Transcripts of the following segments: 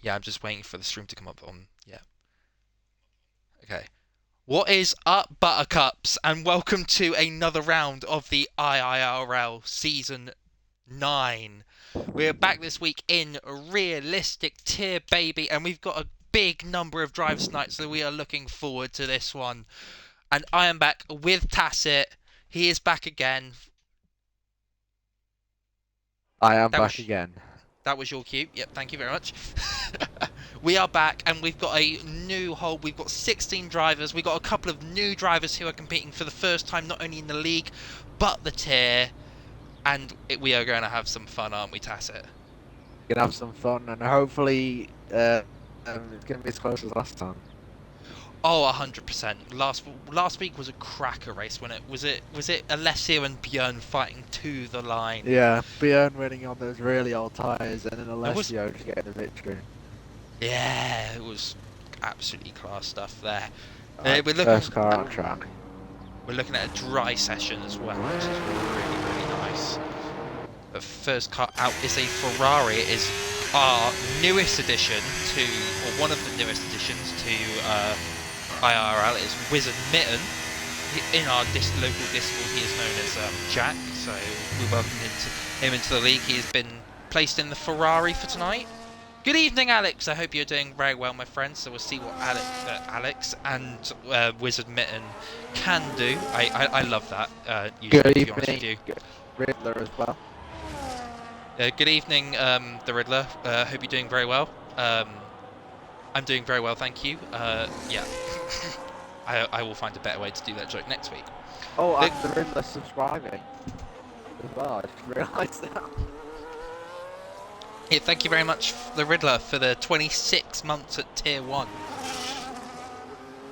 Yeah, I'm just waiting for the stream to come up on. Yeah. Okay. What is up, Buttercups, and welcome to another round of the IIRL Season 9. We're back this week in realistic tier, baby, and we've got a big number of drivers tonight, so we are looking forward to this one. And I am back with Tacit. He is back again. I am That back was again. That was your cue. Yep, thank you very much. We are back, and we've got a new whole. We've got 16 drivers. We've got a couple of new drivers who are competing for the first time, not only in the league, but the tier. And we are going to have some fun, aren't we, Tacit? Gonna have some fun and hopefully it's gonna be as close as last time. Oh, 100%. Last week was a cracker race, when it was it Alessio and Björn fighting to the line. Yeah, Bjorn winning on those really old tyres and then It was Alessio just getting the victory. Yeah, it was absolutely class stuff there. Alright, We're looking first car on track. We're looking at a dry session as well, which is really nice. But first car out is a Ferrari. It is our newest addition to, or one of the newest additions to IRL. It is Wizard Mitten. In our local Discord, he is known as Jack, so we welcome him into the league. He has been placed in the Ferrari for tonight. Good evening, Alex. I hope you're doing very well, my friend. So we'll see what Alex and Wizard Mitten can do. I love that. Usually, Good to be honest with evening, you. Riddler as well. Good evening, the Riddler. Hope you're doing very well. I'm doing very well, thank you. Yeah, I will find a better way to do that joke next week. Oh, and the Riddler subscribing as well, I just realised that. Yeah, thank you very much, the Riddler, for the 26 months at Tier 1.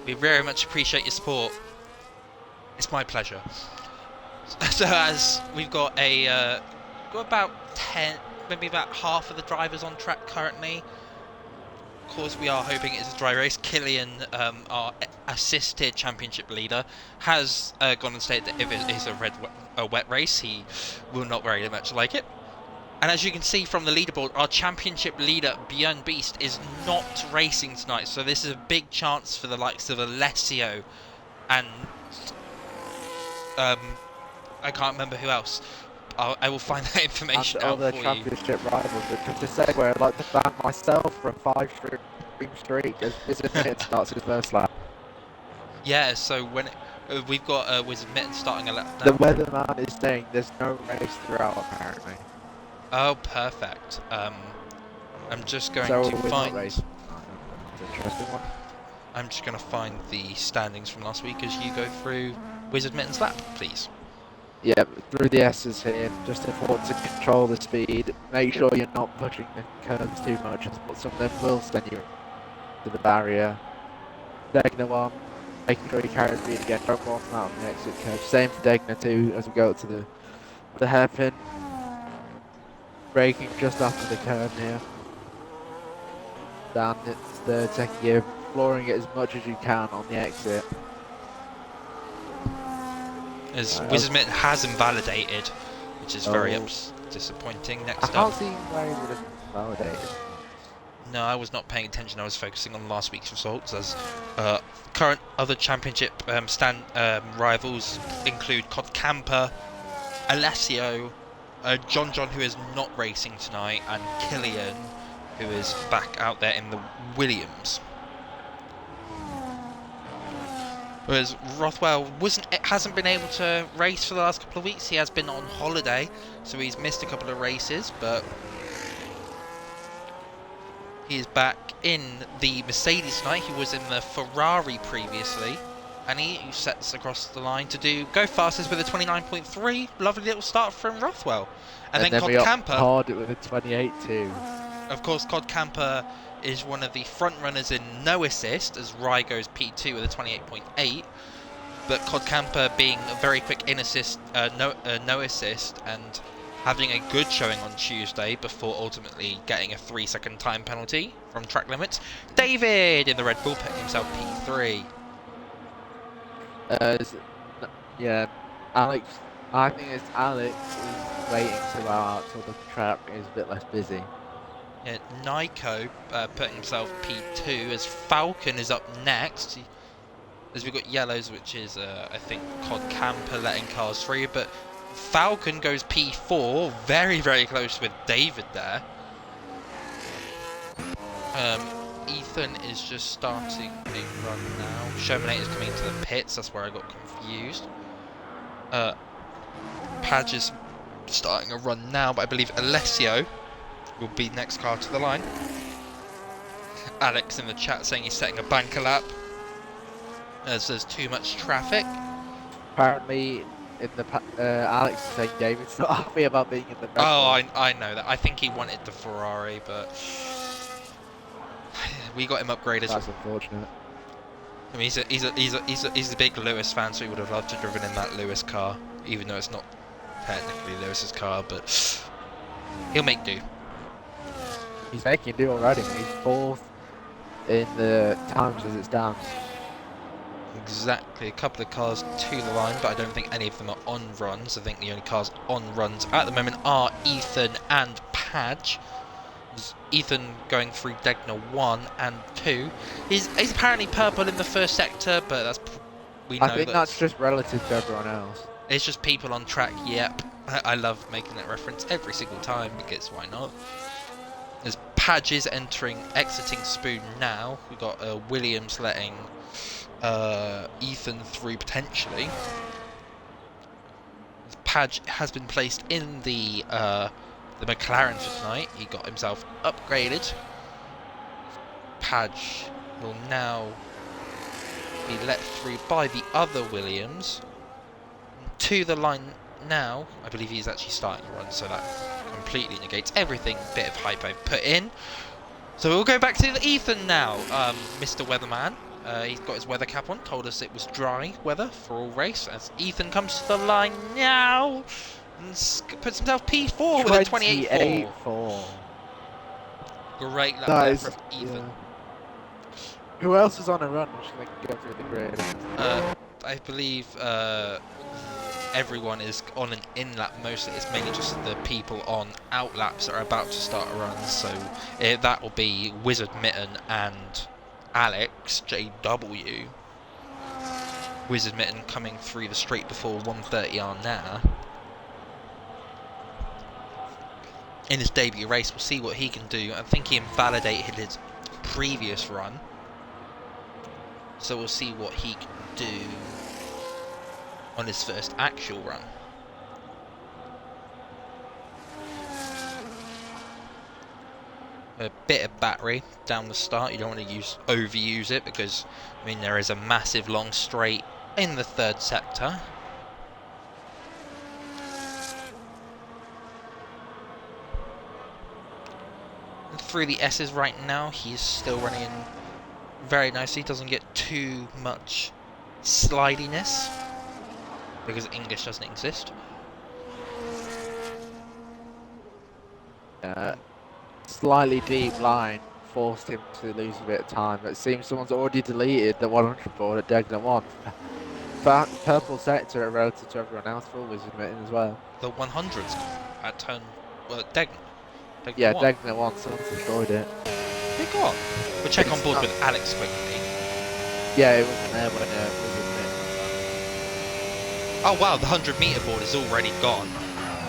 We very much appreciate your support. It's my pleasure. So as we've got about 10, maybe about half of the drivers on track currently. Of course, we are hoping it's a dry race. Killian, our assisted championship leader, has gone and stated that if it is a wet race, he will not very much like it. And as you can see from the leaderboard, our championship leader, Björn Beast, is not racing tonight. So this is a big chance for the likes of Alessio and I can't remember who else. I will find that information And out other for you. championship rivals, but just to say where I'd like to thank myself for a 5-stream streak as Wizard Mitten starts his first lap. Yeah, so when we've got Wizard Mitten starting a lap The now. weatherman is saying there's no race throughout apparently. Oh, perfect. I'm just going So to we're find. not racing. That's an interesting one. I'm just going to find the standings from last week as you go through Wizard Mitten's lap, please. Yeah, through the S's here, just important to control the speed. Make sure you're not pushing the curves too much, as some of them will send you to the barrier. Degner 1, making sure you carry the speed again, don't go off that on the exit curve. Same for Degner 2 as we go up to the hairpin. Braking just after the curve here. Down the second gear, flooring it as much as you can on the exit. As Wizard Mitten has invalidated, which is very disappointing. Next I up. can't see where he would have validated. No, I was not paying attention. I was focusing on last week's results, as current other championship rivals include Cod Camper, Alessio, John, who is not racing tonight, and Killian, who is back out there in the Williams. Whereas Rothwell hasn't been able to race for the last couple of weeks. He has been on holiday, so he's missed a couple of races, but he is back in the Mercedes tonight. He was in the Ferrari previously, and he sets across the line to go fastest with a 29.3. Lovely little start from Rothwell. And then Cod Camper hard it with a 28.2. Of course, Cod Camper is one of the front runners in no assist, as Rye goes P2 with a 28.8. But Cod Camper being a very quick in assist, no assist, and having a good showing on Tuesday before ultimately getting a 3-second time penalty from track limits. David in the Red Bull picked himself P3. Yeah, Alex. I think it's Alex is waiting till the track is a bit less busy. Yeah, Nico putting himself P2 as Falcon is up next. As we've got Yellows, which is I think Cod Camper letting cars through, but Falcon goes P4, very very close with David there. Ethan is just starting a run now. Shermanator is coming into the pits, that's where I got confused. Padge is starting a run now, but I believe Alessio will be next car to the line. Alex in the chat saying he's setting a banker lap as there's too much traffic. Apparently, in the Alex is saying David's not happy about being in the Red Bull. I know that. I think he wanted the Ferrari, but we got him upgraded. That's unfortunate. I mean, he's a big Lewis fan, so he would have loved to have driven in that Lewis car, even though it's not technically Lewis's car, but he'll make do. He's making do already. He's 4th in the times as it stands. Exactly, a couple of cars to the line, but I don't think any of them are on runs. I think the only cars on runs at the moment are Ethan and Padge. Ethan going through Degner 1 and 2. He's apparently purple in the first sector, but that's I think that's just relative to everyone else. It's just people on track. Yep, I love making that reference every single time because why not? As Padge is exiting Spoon now. We've got Williams letting Ethan through potentially. Padge has been placed in the McLaren for tonight. He got himself upgraded. Padge will now be let through by the other Williams to the line now. I believe he's actually starting a run, so that completely negates everything bit of hype I've put in. So we'll go back to the Ethan now. Mr. Weatherman, he's got his weather cap on, told us it was dry weather for all race, as Ethan comes to the line now and puts himself P4 with a 28.4. Great lap there from Ethan. Yeah. Who else is on a run? Which they can go through the grid. I believe everyone is on an in-lap mostly. It's mainly just the people on out-laps that are about to start a run. So that will be Wizard Mitten and Alex JW. Wizard Mitten coming through the straight before 130R now. In his debut race, we'll see what he can do. I think he invalidated his previous run. So we'll see what he can do on his first actual run. A bit of battery down the start. You don't want to overuse it because, I mean, there is a massive long straight in the third sector. And through the S's right now, he's still running in very nicely. Doesn't get too much slidiness because English doesn't exist. Slightly deep line forced him to lose a bit of time. It seems someone's already deleted the 100 board at Degner 1. Purple sector relative to everyone else for Wizard Mitten as well. The 100s at turn Degner. Yeah, 1. Degner 1, someone's destroyed it. They got. We'll check on board with Alex quickly. Yeah, it wasn't there when Wizard Mitten. Oh wow, the 100 meter board is already gone.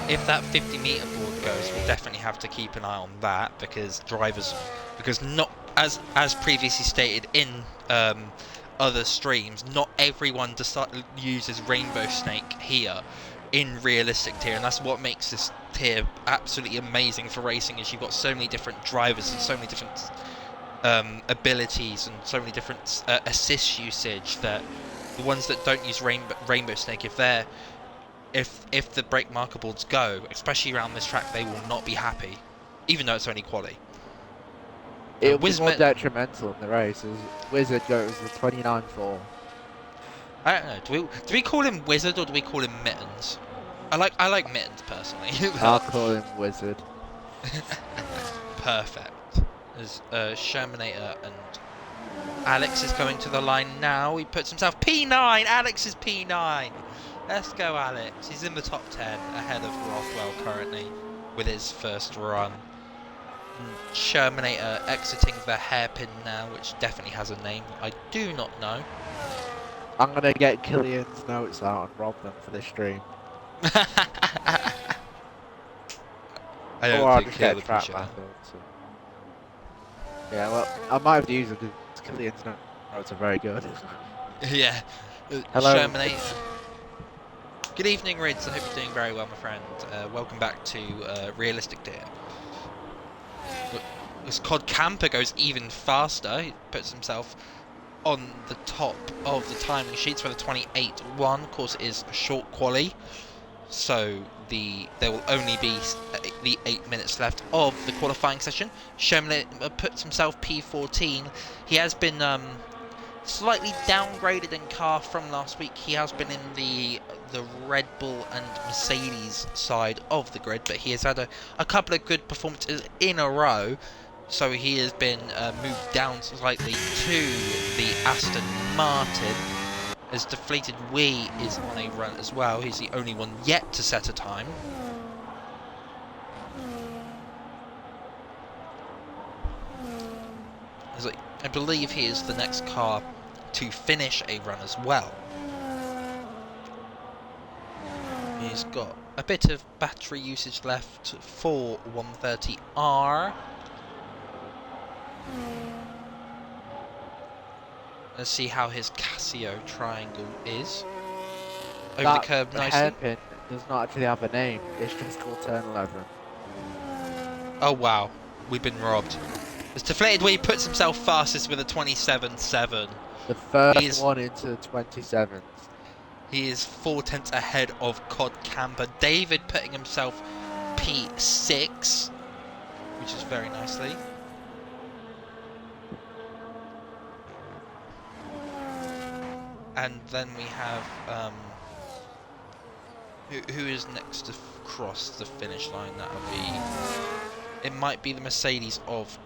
If that 50 meter board goes, we'll definitely have to keep an eye on that because not as previously stated in other streams, not everyone uses Rainbow Snake here in realistic tier, and that's what makes this tier absolutely amazing for racing. Is you've got so many different drivers and so many different abilities and so many different assist usage that the ones that don't use Rainbow Snake, if the brake marker boards go, especially around this track, they will not be happy, even though it's only quali. It'll be more detrimental in the race as Wizard goes with 29.4. I don't know. Do we call him Wizard or do we call him Mittens? I like Mittens personally. I'll call him Wizard. Perfect. There's Shermanator and Alex is going to the line now. He puts himself P9. Alex is P9. Let's go, Alex. He's in the top 10 ahead of Rothwell currently with his first run. Shermanator exiting the hairpin now, which definitely has a name. I do not know. I'm gonna get Killian's notes out and rob them for this stream. I Or don't I'll think just he'll get a track appreciate back that. up. So. Yeah, well, I might have to use it because Killian's notes are very good. Yeah. Hello. Shermanator. Good evening, Rids. I hope you're doing very well, my friend. Welcome back to Realistic Deer. This Cod Camper goes even faster. He puts himself on the top of the timing sheets for the 28.1. Of course, it is a short quali, so there will only be the 8 minutes left of the qualifying session. Sherman puts himself P14. He has been slightly downgraded in car from last week. He has been in the Red Bull and Mercedes side of the grid, but he has had a couple of good performances in a row, so he has been moved down slightly to the Aston Martin, as Deflated Wee is on a run as well. He's the only one yet to set a time. As I believe he is the next car to finish a run as well. He's got a bit of battery usage left for 130R. Let's see how his Casio triangle is. Over the curb nicely. Hairpin does not actually have a name, it's just called turn 11. Oh wow, we've been robbed. As Deflated Wee puts himself fastest with a 27.7. The first one into the 27th. He is 4/10 ahead of Cod Camper. David putting himself P6, which is very nicely. And then we have who is next to cross the finish line? That'll be, it might be the Mercedes of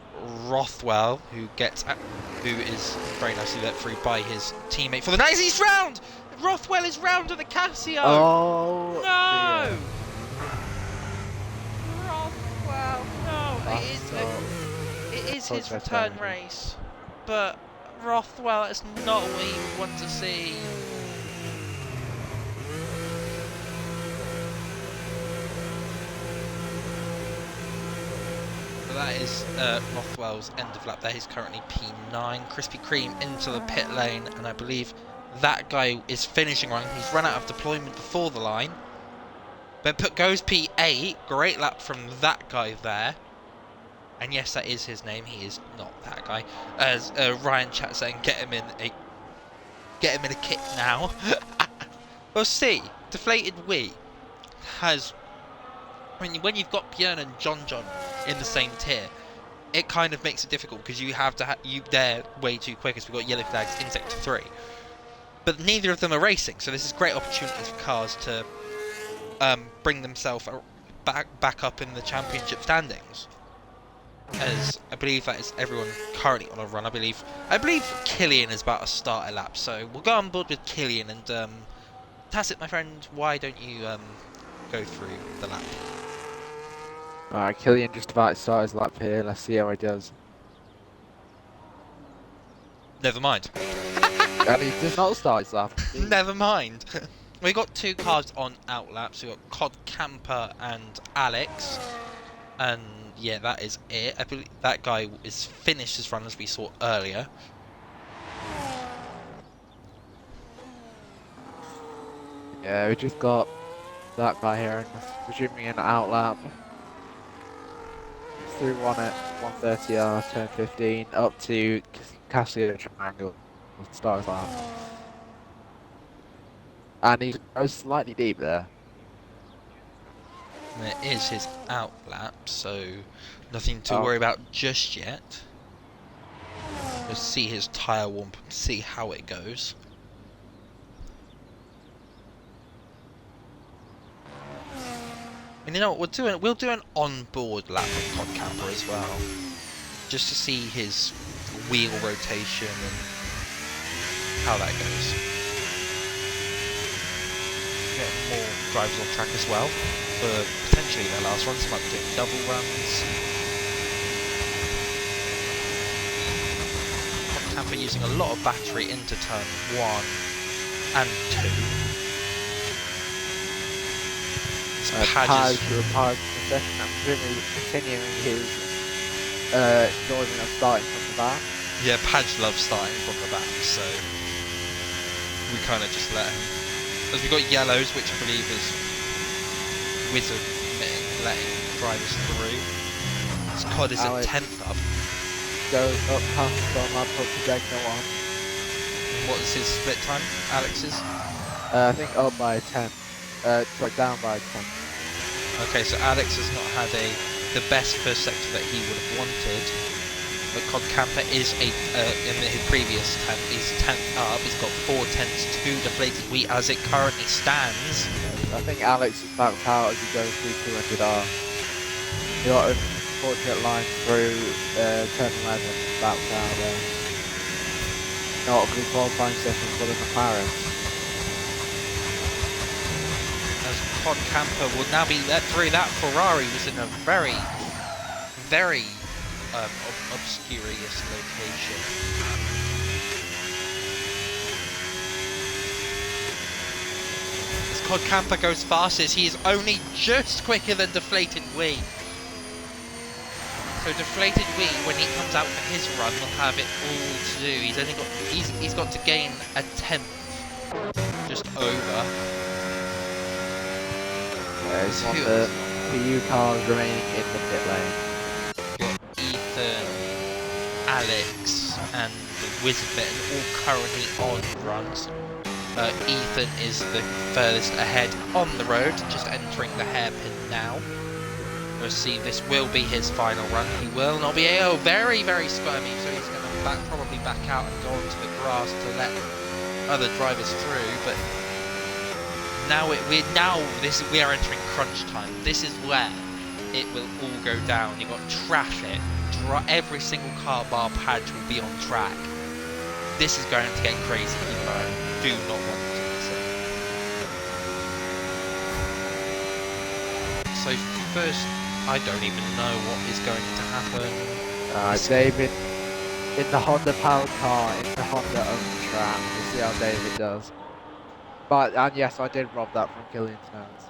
Rothwell, who is very nicely let through by his teammate for the 90th round. Rothwell is round to the Casio. Oh no! dear. Rothwell, no! It is his return race, but Rothwell is not what he would want to see. So that is Rothwell's end of lap there. He's currently P9. Krispy Kreme into the pit lane, and I believe that guy is finishing run. He's run out of deployment before the line. But goes P8. Great lap from that guy there. And yes, that is his name. He is not that guy. As Ryan chat saying, get him in a kick now. We'll see. Deflated Wee has. I mean, when you've got Björn and John in the same tier, it kind of makes it difficult because you have to they're way too quick, as we've got yellow flags in sector 3. But neither of them are racing, so this is great opportunities for cars to bring themselves back up in the championship standings. As I believe that is everyone currently on a run. I believe Killian is about to start a lap, so we'll go on board with Killian and Tacit, my friend. Why don't you go through the lap? Alright, Killian just about to start his lap here. Let's see how he does. Never mind. And he did not start his lap. Never mind. We got two cars on outlaps. We got Cod Camper and Alex, and yeah, that is it. I believe that guy is finished his run as we saw earlier. Yeah, we just got that guy here, and presuming an outlap. Through one at 130R, turn 15, up to Casio triangle, start his lap. And he goes slightly deep there. And it is his outlap, so nothing to worry about just yet. We'll see his tyre warm, see how it goes. And you know what, we'll do an on-board lap of Cod Camper as well, just to see his wheel rotation and how that goes. Get more drivers on track as well for potentially their last runs. Might be doing double runs. Camper using a lot of battery into turn 1 and 2. Padge repairs the session and continuing his enjoyment of starting from the back. Yeah, Padge loves starting from the back, so we kind of just let him. As we got yellows, which I believe is Wizard letting drivers through. This COD is at 10th up. Goes up past on lap up to Degner 1. What is his split time, Alex's? I think up by 10. Sorry, down by 10. Okay, so Alex has not had the best first sector that he would have wanted. But COD Camper is in his previous 10th, he's 10th up, he's got 4 tenths, 2 deflated wheat as it currently stands. I think Alex is backed out as he goes through 200R. He got a fortunate line through turn 11, backed out there. Not a good qualifying session for the McLaren. As COD Camper will now be let through. That Ferrari was in a very, very obscurious location. As COD Camper goes fastest, he is only just quicker than Deflated Wee. So Deflated Wee, when he comes out for his run, will have it all to do. He's only got he's got to gain a 10th, just over. There's one of the PU cars remaining in the pit lane. Ethan, Alex, and the Wizard Bitten all currently on runs. Ethan is the furthest ahead on the road, just entering the hairpin now. We'll see, this will be his final run. He will not be very, very squirmy, so he's going to probably back out and go onto the grass to let other drivers through. But now we are entering crunch time. This is where it will all go down. You've got traffic. Every single car bar Padge will be on track. This is going to get crazy. I do not want to miss it. So first, I don't even know what is going to happen. David in the Honda powered car in the Honda own track. We'll see how David does. But and yes, I did rob that from Killian's hands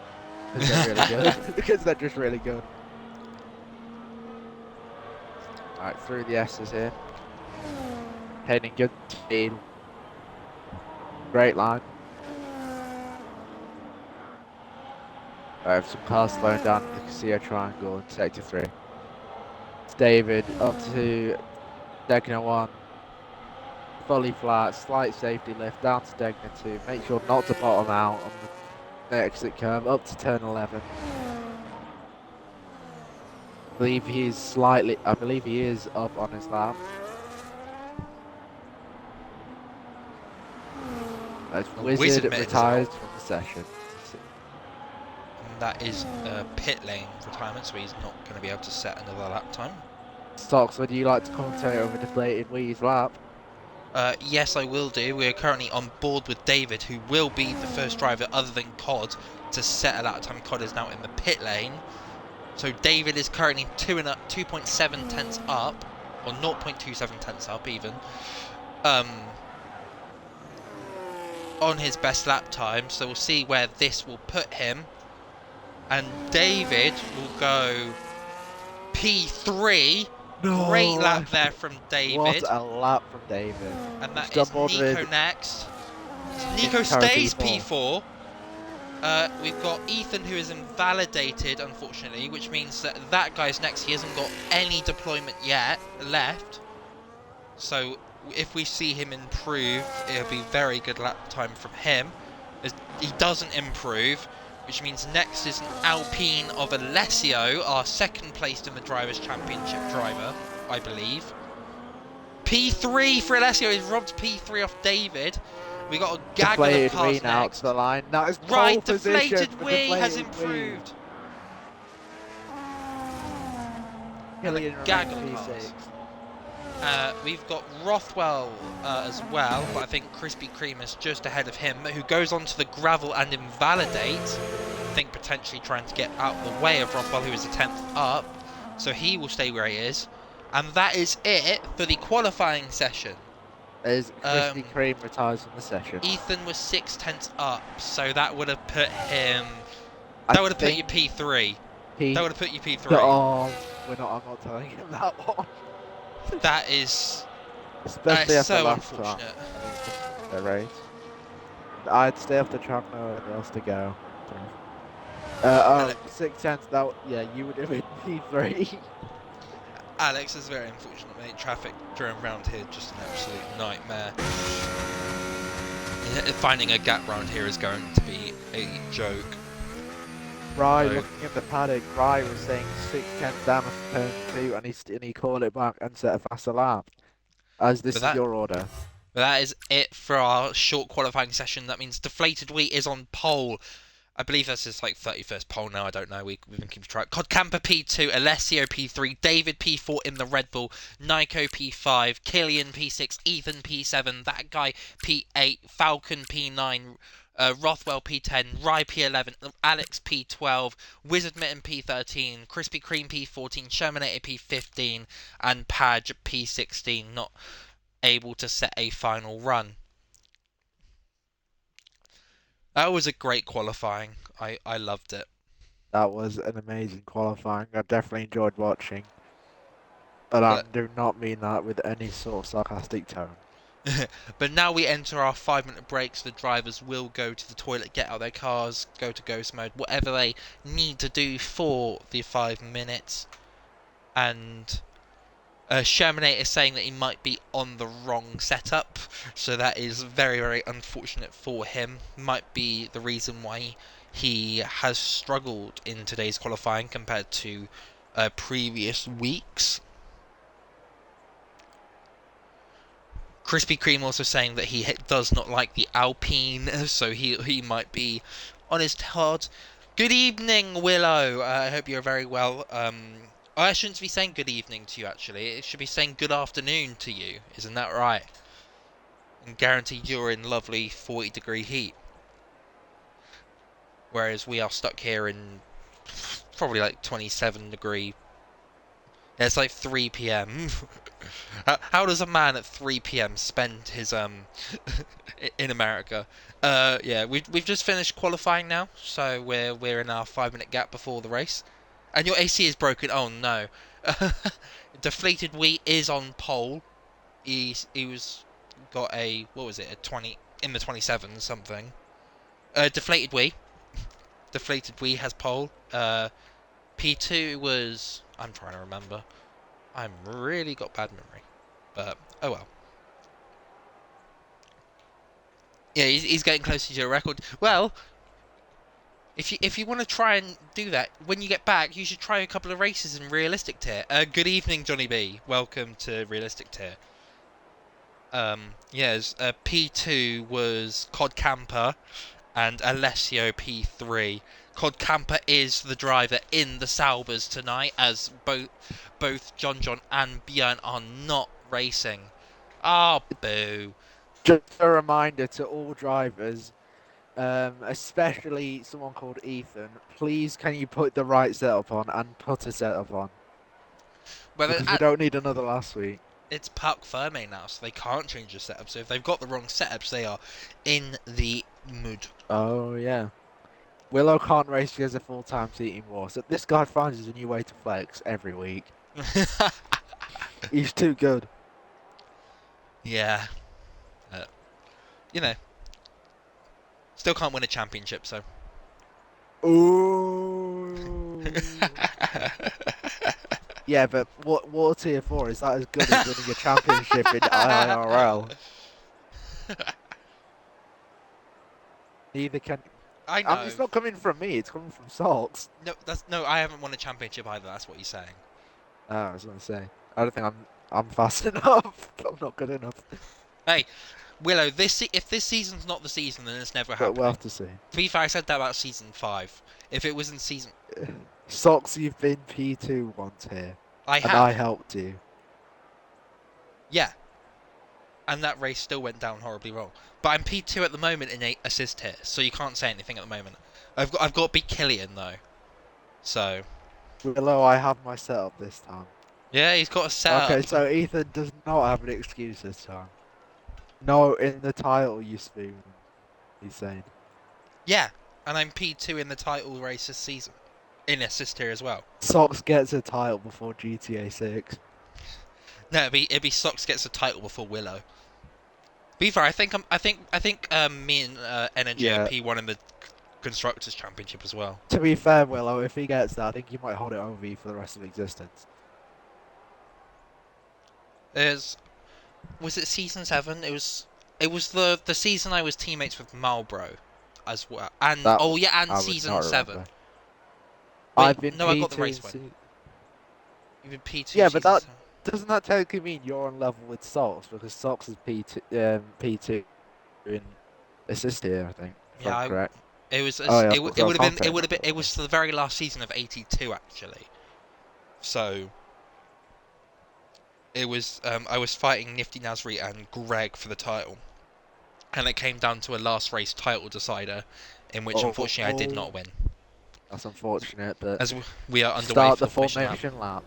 because they're really good. Because they're just really good. Alright, through the S's here. Heading good speed. Great line. I have some cars slowing down in the Casio Triangle in Sector 3. It's David up to Degner 1. Fully flat, slight safety lift down to Degner 2. Make sure not to bottom out on the exit curve up to turn 11. I believe he is up on his lap. As Wizard retires from the session. That is pit lane retirement, so he's not going to be able to set another lap time. Stocks, would you like to commentate over Deflated Wee's lap? Yes, I will do. We are currently on board with David, who will be the first driver other than COD to set a lap time. COD is now in the pit lane. So David is currently 2.7 tenths up, or 0.27 tenths up even, on his best lap time. So we'll see where this will put him. And David will go P3. No, great lap there from David. What a lap from David. And that is Nico next. Nico stays P4. We've got Ethan, who is invalidated, unfortunately, which means that that guy's next. He hasn't got any deployment yet left. So if we see him improve, it'll be very good lap time from him. As he doesn't improve, which means next is an Alpine of Alessio, our second placed in the Drivers' Championship driver, I believe. P3 for Alessio. He's robbed P3 off David. We got a gaggle of cars next. Out to the line. That is right, Deflated Wee has improved. Gaggle of cars. We've got Rothwell as well, but I think Krispy Kreme is just ahead of him, who goes onto the gravel and invalidates. I think potentially trying to get out of the way of Rothwell, who is a 10th up, so he will stay where he is. And that is it for the qualifying session. As Krispy Kreme retires from the session. Ethan was 6/10 up, so that would have put him. I That would have put you think P3. That he. would have put you P3. Oh, we're not. I'm not telling him that one. That is Especially after so last time. unfortunate. The race. I'd stay off the track nowhere else to go. Ale- 6/10. That yeah, you would have been P3. Alex is very unfortunate, mate. Traffic during round here just an absolute nightmare. Finding a gap round here is going to be a joke. Right, looking at the paddock, Rye was saying 6/10 down for turn 2, and he called it back and set a faster lap. As this is your order. But that is it for our short qualifying session. That means Deflated Wheat is on pole. I believe this is like 31st pole now. I don't know. We've been keeping track. Codcamper P2, Alessio P3, David P4 in the Red Bull, Nico P5, Killian P6, Ethan P7, that guy P8, Falcon P9, Rothwell P10, Rye P11, Alex P12, Wizard Mitten P13, Krispy Kreme P14, Shermanator P15, and Padge P16. Not able to set a final run. That was a great qualifying. I loved it. That was an amazing qualifying. I definitely enjoyed watching. But I do not mean that with any sort of sarcastic tone. But now we enter our 5-minute breaks. The drivers will go to the toilet, get out their cars, go to ghost mode, whatever they need to do for the 5 minutes. And Shermanate is saying that he might be on the wrong setup, so that is very, very unfortunate for him. Might be the reason why he has struggled in today's qualifying compared to previous weeks. Krispy Kreme also saying that he does not like the Alpine, so he might be on his hard. Good evening, Willow. I hope you're very well. I shouldn't be saying good evening to you, actually. It should be saying good afternoon to you. Isn't that right? And guaranteed you're in lovely 40-degree heat. Whereas we are stuck here in probably like 27-degree. Yeah, it's like 3 p.m. How does a man at 3 p.m. spend his in America? Yeah, we've just finished qualifying now, so we're in our 5-minute gap before the race. And your AC is broken. Oh no. Deflated Wheat is on pole. He was got a, what was it, a 20 in the 27 something. Deflated Wheat has pole. P2 was, I'm trying to remember. I'm really got bad memory, but oh well. Yeah, he's getting closer to your record. Well, if you want to try and do that, when you get back, you should try a couple of races in Realistic Tier. Good evening, Johnny B. Welcome to Realistic Tier. Yes, P2 was Cod Camper and Alessio P3. Cod Camper is the driver in the Saubers tonight, as both John and Björn are not racing. Ah, oh, boo. Just a reminder to all drivers, especially someone called Ethan, please can you put the right setup on and put a setup on? Well, because we don't need another last week. It's Parc Ferme now, so they can't change the setup. So if they've got the wrong setups, they are in the mud. Oh, yeah. Willow can't race because of full-time seating war. So this guy finds a new way to flex every week. He's too good. Yeah. You know. Still can't win a championship, so. Ooh. Yeah, but what tier 4 is that as good as winning a championship in IIRL? Neither can. I know. It's not coming from me. It's coming from SOX. No, I haven't won a championship either. That's what he's saying. Oh, I was going to say. I don't think I'm fast enough. I'm not good enough. Hey, Willow. If this season's not the season, then it's never happening. But we'll have to see. To be fair, I said that about season 5. If it was in season. SOX, you've been P2 once here. I have. And I helped you. Yeah. And that race still went down horribly wrong. But I'm P2 at the moment in 8 assist here, so you can't say anything at the moment. I've got to beat Killian though. So. Willow, I have my setup this time. Yeah, he's got a setup. Okay, so Ethan does not have an excuse this time. No, in the title you spoon. He's saying. Yeah, and I'm P2 in the title race this season. In assist here as well. Sox gets a title before GTA 6. No, it'd be Sox gets a title before Willow. Be fair, I think me and Energy are Yeah. P1 in the constructors championship as well. To be fair, Willow, if he gets that, I think he might hold it over you for the rest of existence. Was it season 7? It was the season I was teammates with Marlboro as well, and That oh yeah, and I would season not 7. remember. Wait, I've been no, I got the P2 race in win. You've been P2 Yeah, but season that 7. doesn't that technically mean you're on level with Sox because Sox is P2 in assist here, I think, if Yeah, I'm correct. it was Oh yeah, it so would have been content. it was the very last season of 82 actually. So it was I was fighting Nifty Nasri and Greg for the title, and it came down to a last race title decider, in which unfortunately I did not win, That's unfortunate, but as we are underway start for the the formation lap. formation lap.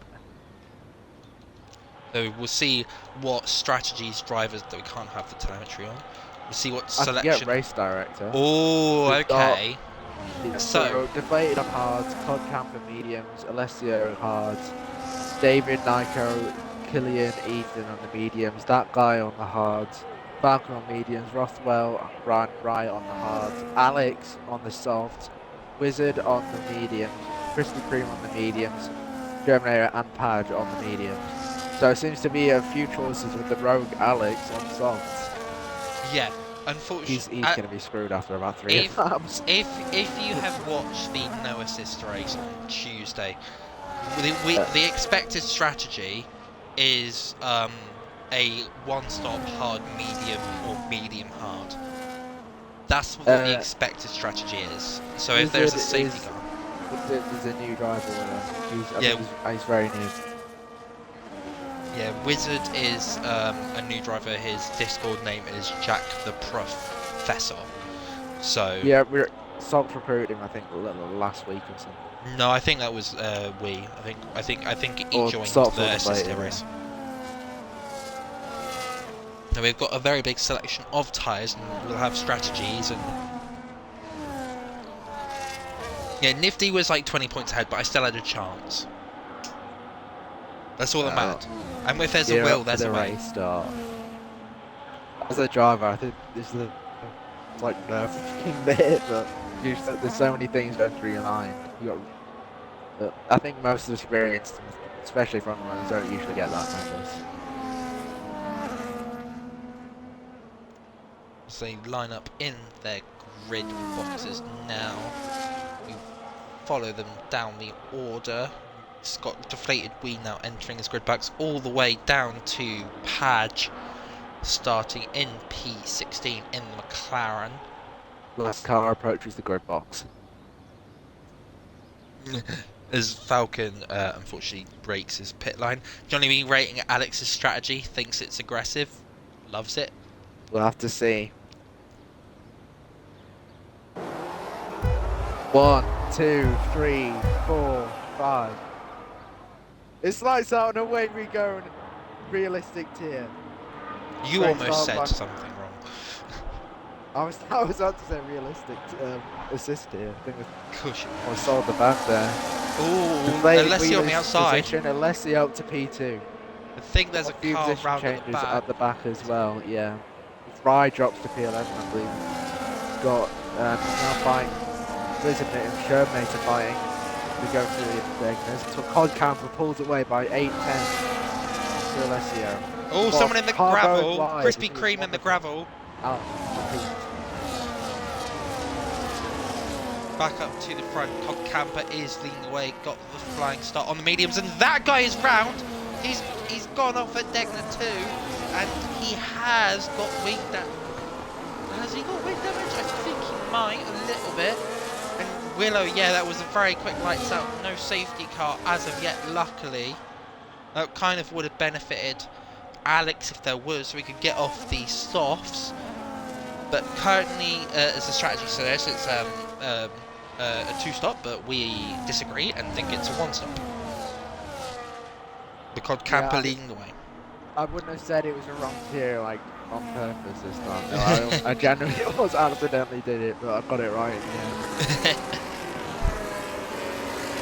So we'll see what strategies drivers that we can't have the telemetry on. We'll see what I can get selection. race director. Oh, We've got okay. So so deflated on hards, Cod Camper mediums, Alessio hards, David, Nico, Killian, Ethan on the mediums, that guy on the hards, Falcon on mediums, Rothwell, Ryan Wright on the hards, Alex on the softs, Wizard on the mediums, Krispy Kreme on the mediums, Germinator and Padge on the mediums. So it seems to be a few choices with the rogue Alex on softs. yeah, unfortunately, He's going to be screwed after about 3 if laps. if you have watched the no assist race on Tuesday, Uh, the expected strategy is a one-stop hard medium or medium hard. That's what the expected strategy is. So if there's a safety car, Wizard is a new driver with us. I yeah, think he's very new. yeah, Wizard is a new driver. His Discord name is Jack the Professor. So Yeah, we're Sox recruited him, I think, last week or something. no, I think that was we. I think he Or joined Sox the or assist later, race. Now we've got a very big selection of tyres, and we'll have strategies. And yeah, Nifty was like 20 points ahead, but I still had a chance. That's all that mattered. And if there's a will, there's a way. Race start. As a driver, I think this is like nerve-wracking bit, but there's so many things going through your mind. I think most experienced, especially front runners, don't usually get that nervous. So they line up in their grid boxes now. We follow them down the order. It's got deflated wheel now entering his grid box all the way down to Padge, starting in P16 in the McLaren. Last car approaches the grid box. As Falcon unfortunately breaks his pit line. Johnny B rating Alex's strategy, thinks it's aggressive, loves it. We'll have to see. 1, 2, 3, 4, 5. It's lights out and away we go. Realistic tier. You Great almost start said by- something wrong. I was about to say realistic assist here. I think Cushion. I sold the back there. Ooh, Alessio on the outside. Alessio up to P2. I think there's a few car position round changes at the back. as well. Yeah, Fry drops to P11, I believe. Got now fighting Blizzard and Shermanator fighting. We go through the Ignis. So Cod Camper pulls away by 8-10 to Alessio. Oh, someone in the gravel. Wide, Krispy Kreme in the gravel. Out. Back up to the front. Cod Camper is leading the way. Got the flying start on the mediums, and that guy is round. He's gone off at Degner too, and he has got wing damage. Has he got wing damage? I think he might a little bit. And Willow, yeah, that was a very quick lights out. No safety car as of yet, luckily. That kind of would have benefited Alex if there was, so we could get off the softs. But currently, as a strategy suggests, it's a 2-stop, but we disagree and think it's a 1-stop. The Cod Camper leading the way. I wouldn't have said it was a wrong tier, like, on purpose this time. No, I genuinely was accidentally did it, but I got it right in the end.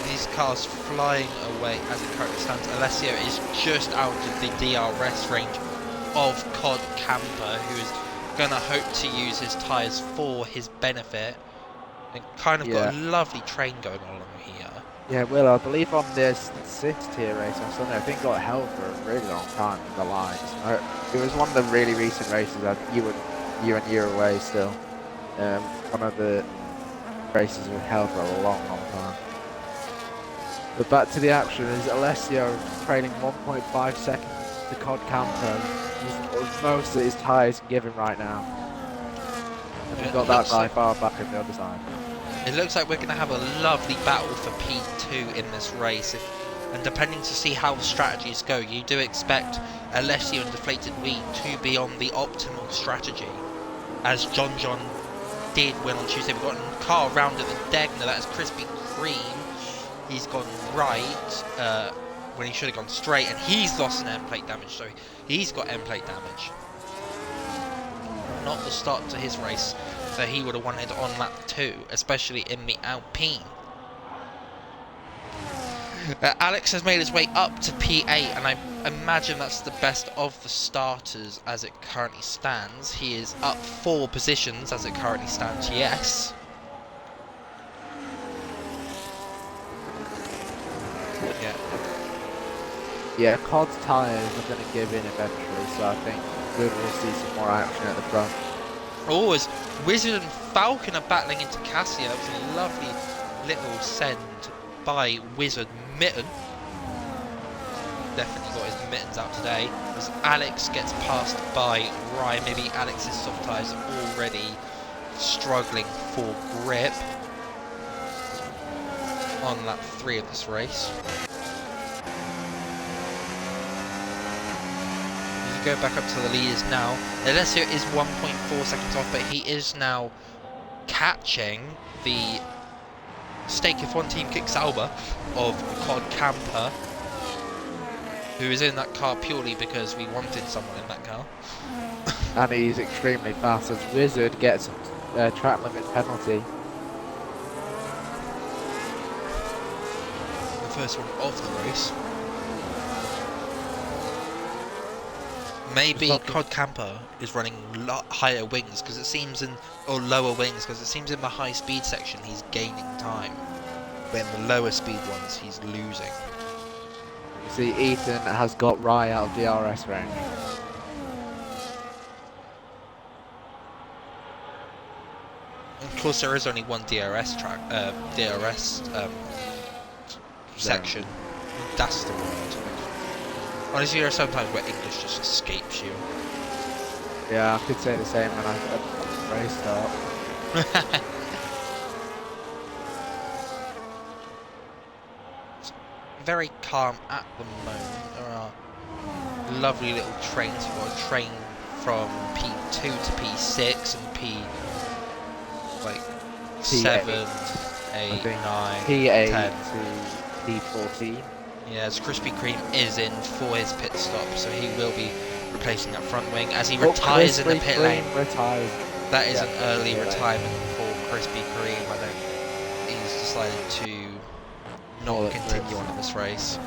These cars flying away as it currently stands. Alessio is just out of the DRS range of Cod Camper, who is going to hope to use his tyres for his benefit. And kind of got a lovely train going on along here. Yeah, Will, I believe on this 6th-tier race on Sunday, I think got held for a really long time in the lines. It was one of the really recent races that you and you were away still. One of the races was held for a long, long time. But back to the action, is Alessio trailing 1.5 seconds to Cod Camper. Most of his tyres given right now. And we've got that guy far back on the other side. It looks like we're going to have a lovely battle for P2 in this race. And depending to see how the strategies go, you do expect Alessio and Deflated Wheat to be on the optimal strategy. As John did win on Tuesday. We've got a car around at the Degner, that is Krispy Kreme. He's gone right when he should have gone straight, and he's lost an end plate damage, so he's got end plate damage. Not the start to his race that he would have wanted on lap 2, especially in the Alpine. Alex has made his way up to P8, and I imagine that's the best of the starters as it currently stands. He is up 4 positions as it currently stands, yes. Yeah, Cod's tyres are going to give in eventually, so I think we will see some more action at the front. Oh, as Wizard and Falcon are battling into Cassia. That was a lovely little send by Wizard Mitten. Definitely got his mittens out today. As Alex gets passed by Ryan. Maybe Alex's soft tyres are already struggling for grip on lap 3 of this race. Go back up to the leaders now. Alessio is 1.4 seconds off, but he is now catching the stake if one team kicks Alba of Cod Camper, who is in that car purely because we wanted someone in that car. And he's extremely fast as Wizard gets a track limit penalty. The first one of the race. Maybe Cod Camper is running higher wings because it seems or lower wings because it seems in the high speed section he's gaining time, but in the lower speed ones he's losing. You see, Ethan has got Rye out of DRS range. Of course, there is only one DRS track, section. That's the word. Honestly, there are sometimes where English just escapes you. Yeah, I could say the same when I race start. It's very calm at the moment. There are lovely little trains. We've got a train from P2 to P6 and P7, 8, 9, P8 10 to P14. Yeah, as Krispy Kreme is in for his pit stop, so he will be replacing that front wing as he retires in the pit lane. That is an early retirement for Krispy Kreme. I don't. He's decided to not continue on in this race.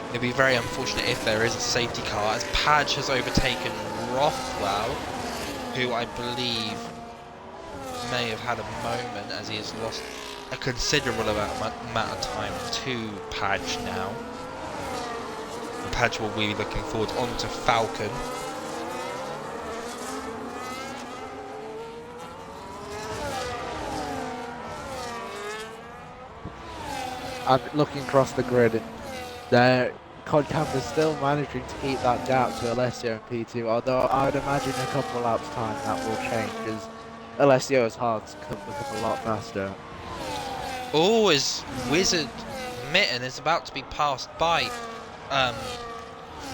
It'd be very unfortunate if there is a safety car, as Padge has overtaken Rothwell, who I believe may have had a moment as he has lost a considerable amount of time to Padge now. And Padge will be looking forward onto Falcon. And looking across the grid, there Cod Camper's still managing to keep that gap to Alessio and P2, although I would imagine in a couple of laps time that will change as Alessio's hards become a lot faster. Oh, as Wizard Mitten is about to be passed by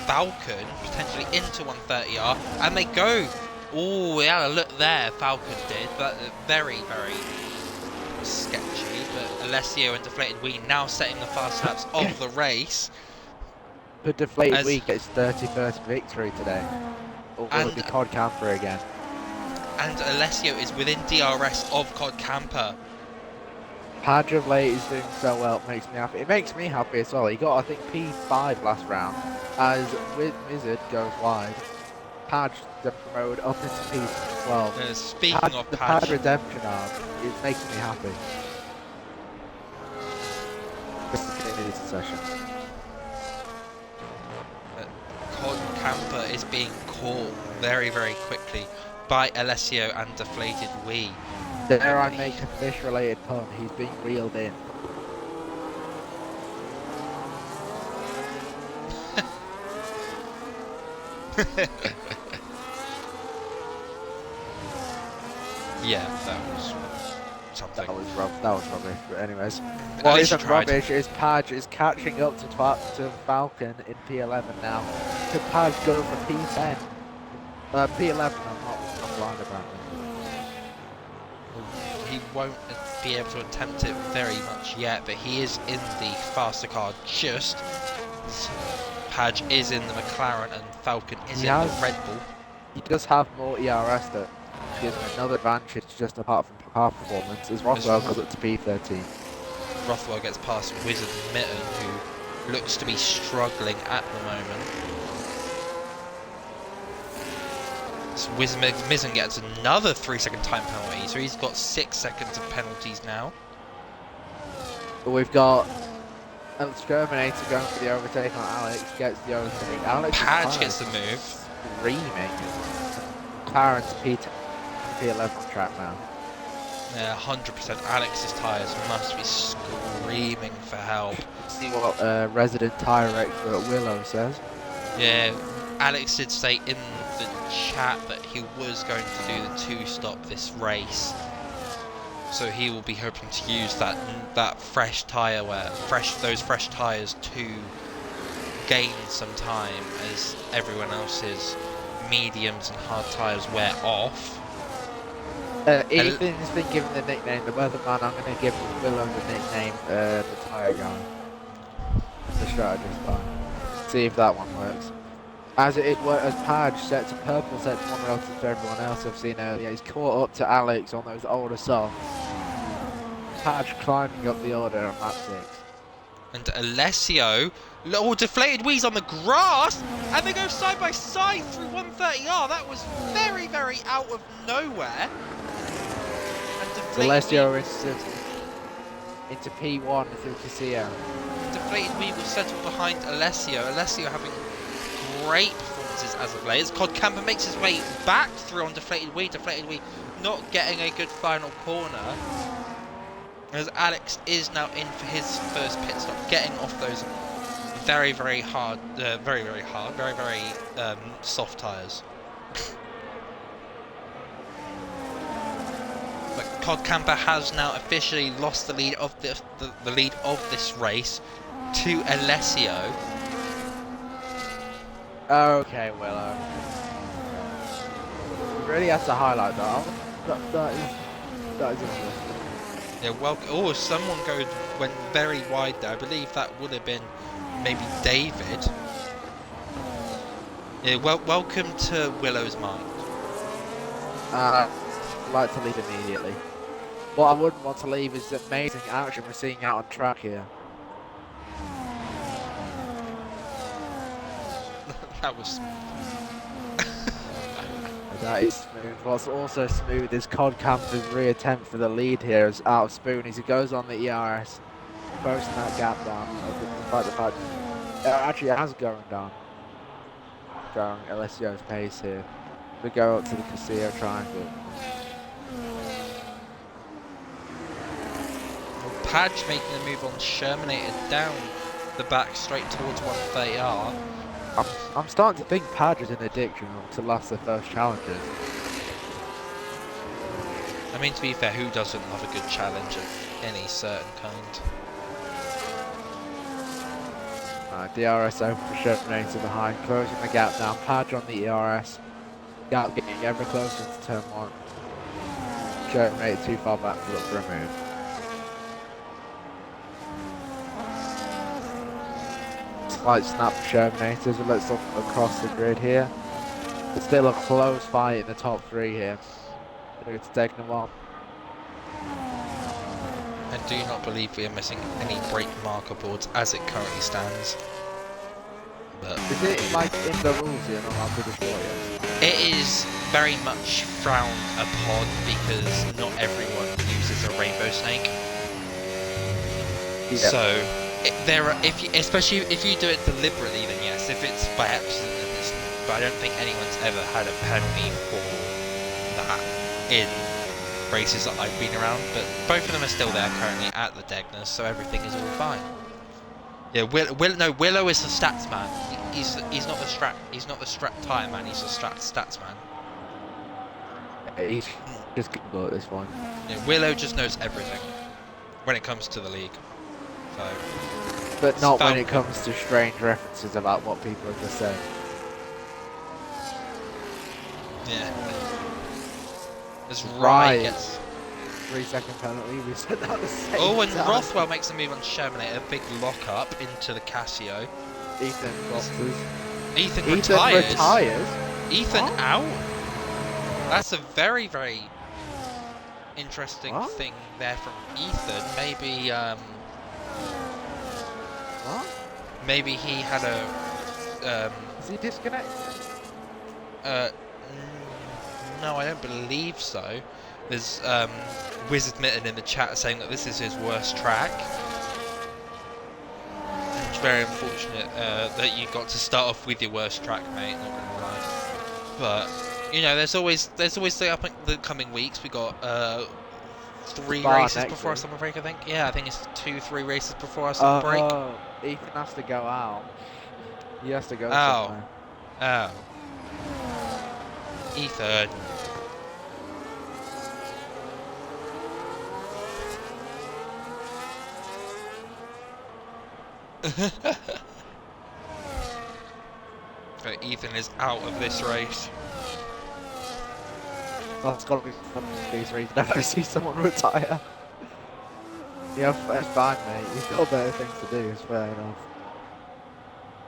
Falcon, potentially into 130R, and they go. Oh, we had a look there, Falcon did, but very, very sketchy. But Alessio and Deflated Wheat now setting the fast laps of the race. But Deflated As Week gets 31st victory today. Or will it be Cod Camper again? and Alessio is within DRS of Cod Camper. Padge of late is doing so well, it makes me happy. It makes me happy as well. He got, I think, P5 last round. As Wizard goes wide, Padge then promoted up into P12. Speaking of the Padge, Padge redemption arc is making me happy. Just to continue this session. Cod Camper is being caught very, very quickly by Alessio and Deflated Wee. Dare I make a fish-related pun? He's being reeled in. Yeah, that was something. That was rubbish. But anyways, what isn't rubbish is Padge is catching up to Falcon in P11 now. Could Padge go for P10? P11. I'm blind about it. He won't be able to attempt it very much yet, but he is in the faster car just. Padge is in the McLaren and Falcon is in the Red Bull. He does have more ERS that gives him another advantage just apart from car performance, as Rothwell goes up to P13. Rothwell gets past Wizard Mitten, who looks to be struggling at the moment. So Wizard Mitten gets another 3-second time penalty, so he's got 6 seconds of penalties now. But we've got Exterminator going for the overtake on Alex, gets the overtake. Alex Padge gets the move. Screaming. Clarence P11 on track now. Yeah, 100%. Alex's tyres must be screaming for help. See what resident tyre expert Willow says. Yeah, Alex did say in the chat that he was going to do the 2-stop this race. So he will be hoping to use that fresh tyre those fresh tyres to gain some time as everyone else's mediums and hard tyres wear off. Ethan's been given the nickname the Weatherman. I'm going to give Willow the nickname the tyre guy. The strategist guy. See if that one works. As Padge sets a purple set to one relative to everyone else I've seen earlier. He's caught up to Alex on those older softs. Padge climbing up the order on lap 6. And Alessio, little Deflated Wee's on the grass, and they go side by side through 130R. That was very, very out of nowhere. And Alessio into P1 through Casio. Deflated Wee will settle behind Alessio. Alessio having great performances as of late. As Cod Camper makes his way back through on Deflated Wee. Deflated Wee not getting a good final corner. As Alex is now in for his first pit stop, getting off those very, very hard, very soft tyres. But Cod Camper has now officially lost the lead of the lead of this race to Alessio. Okay, Willow. You really have to highlight that. That is interesting. Yeah, well, someone went very wide there. I believe that would have been maybe David. Yeah, welcome to Willow's mind. I'd like to leave immediately. What I wouldn't want to leave is the amazing action we're seeing out on track here. That was That is smooth. What's also smooth is Cod Camper's reattempt for the lead here is out of spoon as he goes on the ERS, posting that gap down. Despite the fact actually it has going down. Going Alessio's pace here. We go up to the Casio triangle. Padge making a move on Shermanator down the back straight towards 130R. I'm starting to think Padge is an addiction to last the first challenges. I mean, to be fair, who doesn't love a good challenge of any certain kind? DRS open for Shermanator behind, closing the gap down. Padge on the ERS. Gap getting ever closer to turn 1. Shermanator too far back to look for a move. slight snap for Shermanators, but let's look across the grid here. It's still a close fight in the top 3 here. It's taking a while. I do not believe we are missing any brake marker boards as it currently stands. But Is it like in the rules here, not allowed to destroy it? it is very much frowned upon because not everyone uses a rainbow snake. Yeah. So especially if you do it deliberately, then yes. If it's by accident, then it's. But I don't think anyone's ever had a penalty for that in races that I've been around. But both of them are still there currently at the Degners, so everything is all fine. Yeah, Willow is the stats man. He's not the strat tyre man. He's the stats man. He's just good at this one. Yeah, Willow just knows everything when it comes to the league. So, but not when it comes to strange references about what people have just said. Yeah. As Right. gets 3-second penalty. We said that the same Oh, and time. Rothwell makes a move on Shermanator. Big lock up into the Casio. Ethan boxes. Ethan retires. Ethan What? out. That's a very, very interesting What? thing there from Ethan. Maybe What? maybe he had a Is he disconnected? no, I don't believe so. There's Wizard Mitten in the chat saying that this is his worst track. It's very unfortunate that you got to start off with your worst track, mate. Not gonna lie. But you know, there's always the coming weeks. We got 3 races before our summer break, I think. Yeah, I think it's 2-3 races before our summer break. Oh, Ethan has to go out. He has to go Oh. somewhere. Oh. Ethan. But Ethan is out of this race. That's got to be fun for these reasons. Never see someone retire. Yeah, that's fine, mate. You've got better things to do, it's fair enough.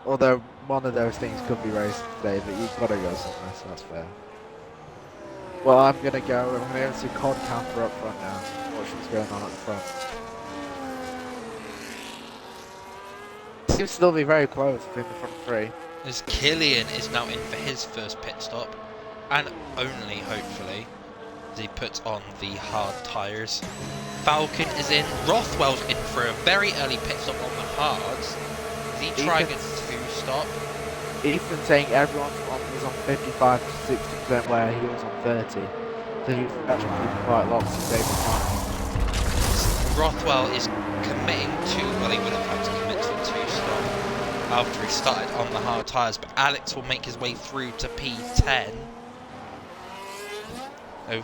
Although, one of those things could be raced today, but you've got to go somewhere, so that's fair. Well, I'm going to go, and we're going to see Cod Camper up front now. Watch what's going on at the front. Seems to still be very close between the front 3. As Killian is now in for his first pit stop, and only hopefully, as he puts on the hard tyres. Falcon is in, Rothwell's in for a very early pit stop on the hards. Is he trying a 2-stop? Ethan saying everyone was on 55 to 60% where he was on 30. So he's actually quite locked to save the time. Rothwell is committing to, well, he would have had to commit to the 2-stop after he started on the hard tyres, but Alex will make his way through to P10. So,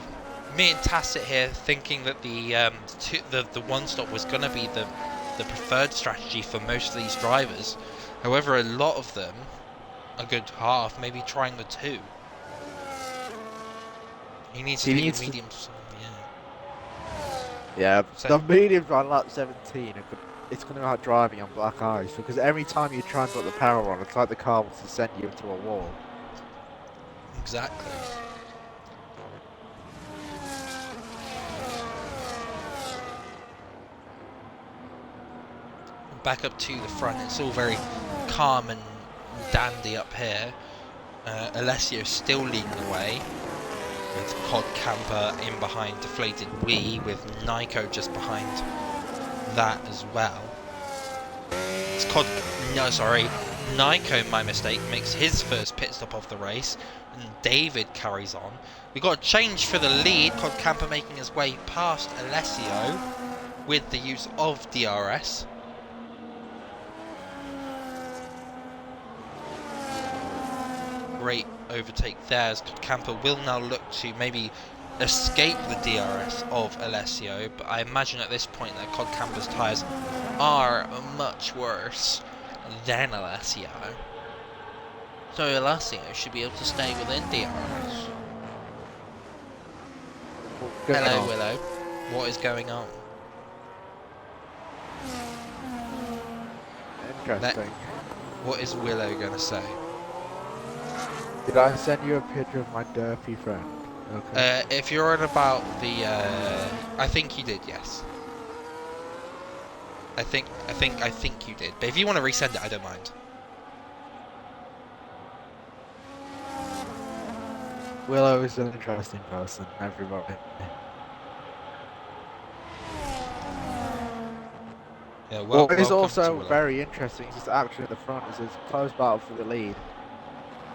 me and Tacit here thinking that the 1-stop was going to be the preferred strategy for most of these drivers. However, a lot of them, a good half, maybe trying the 2. He needs to take the mediums. Yeah, the mediums on lap 17, it's going to be like driving on black ice, because every time you try and put the power on, it's like the car wants to send you into a wall. Exactly. Back up to the front, it's all very calm and dandy up here. Alessio still leading the way, with Cod Camper in behind Deflated Wee, with Nico just behind that as well. It's Nico, my mistake, makes his first pit stop of the race, and David carries on. We've got a change for the lead, Cod Camper making his way past Alessio with the use of DRS. Great overtake there, as Camper will now look to maybe escape the DRS of Alessio, but I imagine at this point that Cod Camper's tyres are much worse than Alessio. So Alessio should be able to stay within DRS. Hello, Willow. What is going on? What is Willow going to say? Did I send you a picture of my derpy friend? Okay. If you're on about the, I think you did, yes. I think you did. But if you want to resend it, I don't mind. Willow is an interesting person, everybody. Yeah, What is welcome to also Willow. very interesting is actually at the front is it's a close battle for the lead.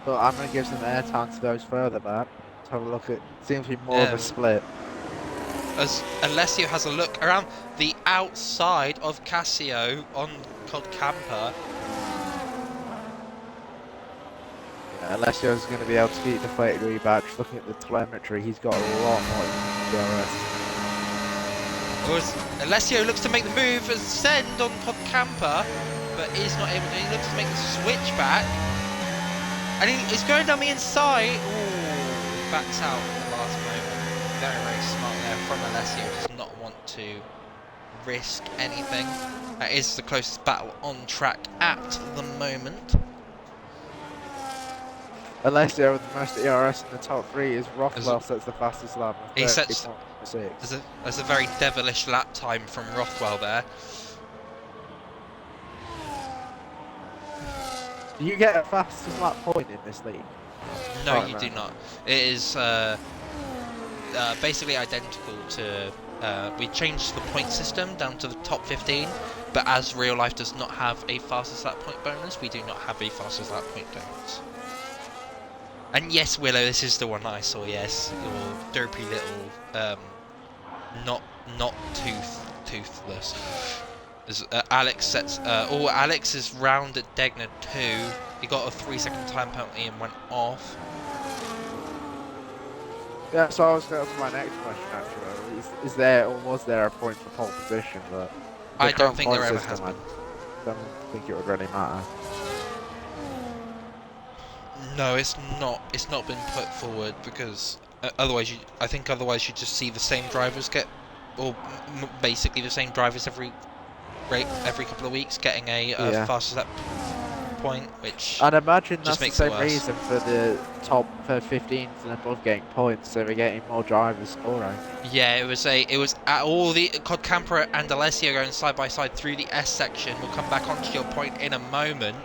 But I'm going to give some airtime to those further back. Let's have a look at. Seems to be more of a split. As Alessio has a look around the outside of Casio on Cod Camper. Yeah, Alessio's going to be able to beat deflated reback. Just looking at the telemetry, he's got a lot more DRS. Alessio looks to make the move as send on Cod Camper, but he's not able to. He looks to make the switch back. And he's going down the inside. Ooh, he backs out at the last moment. Very, very smart there from Alessio. Does not want to risk anything. That is the closest battle on track at the moment. Alessio with the most ERS in the top 3 is Rothwell sets the fastest lap. He sets. 30.6. There's a very devilish lap time from Rothwell there. Do you get a fastest lap point in this league? No, you do not. It is basically identical to. We changed the point system down to the top 15, but as real life does not have a fastest lap point bonus, we do not have a fastest lap point bonus. And yes, Willow, this is the one that I saw. Yes, your derpy little, not toothless. As Alex sets. Alex is round at Degner 2. He got a 3-second time penalty and went off. Yeah, so I was going to my next question actually. Is there or was there a point for pole position? But I don't think there ever has been. I don't think it would really matter. No, it's not. It's not been put forward because otherwise, otherwise you just see the same drivers get, or basically the same drivers every couple of weeks getting a fastest lap point, which I'd imagine just that's the same reason for the top 15s and above getting points, so we're getting more drivers scoring. Yeah, it was all the Cod Camper and Alessio going side by side through the S section. We'll come back onto your point in a moment.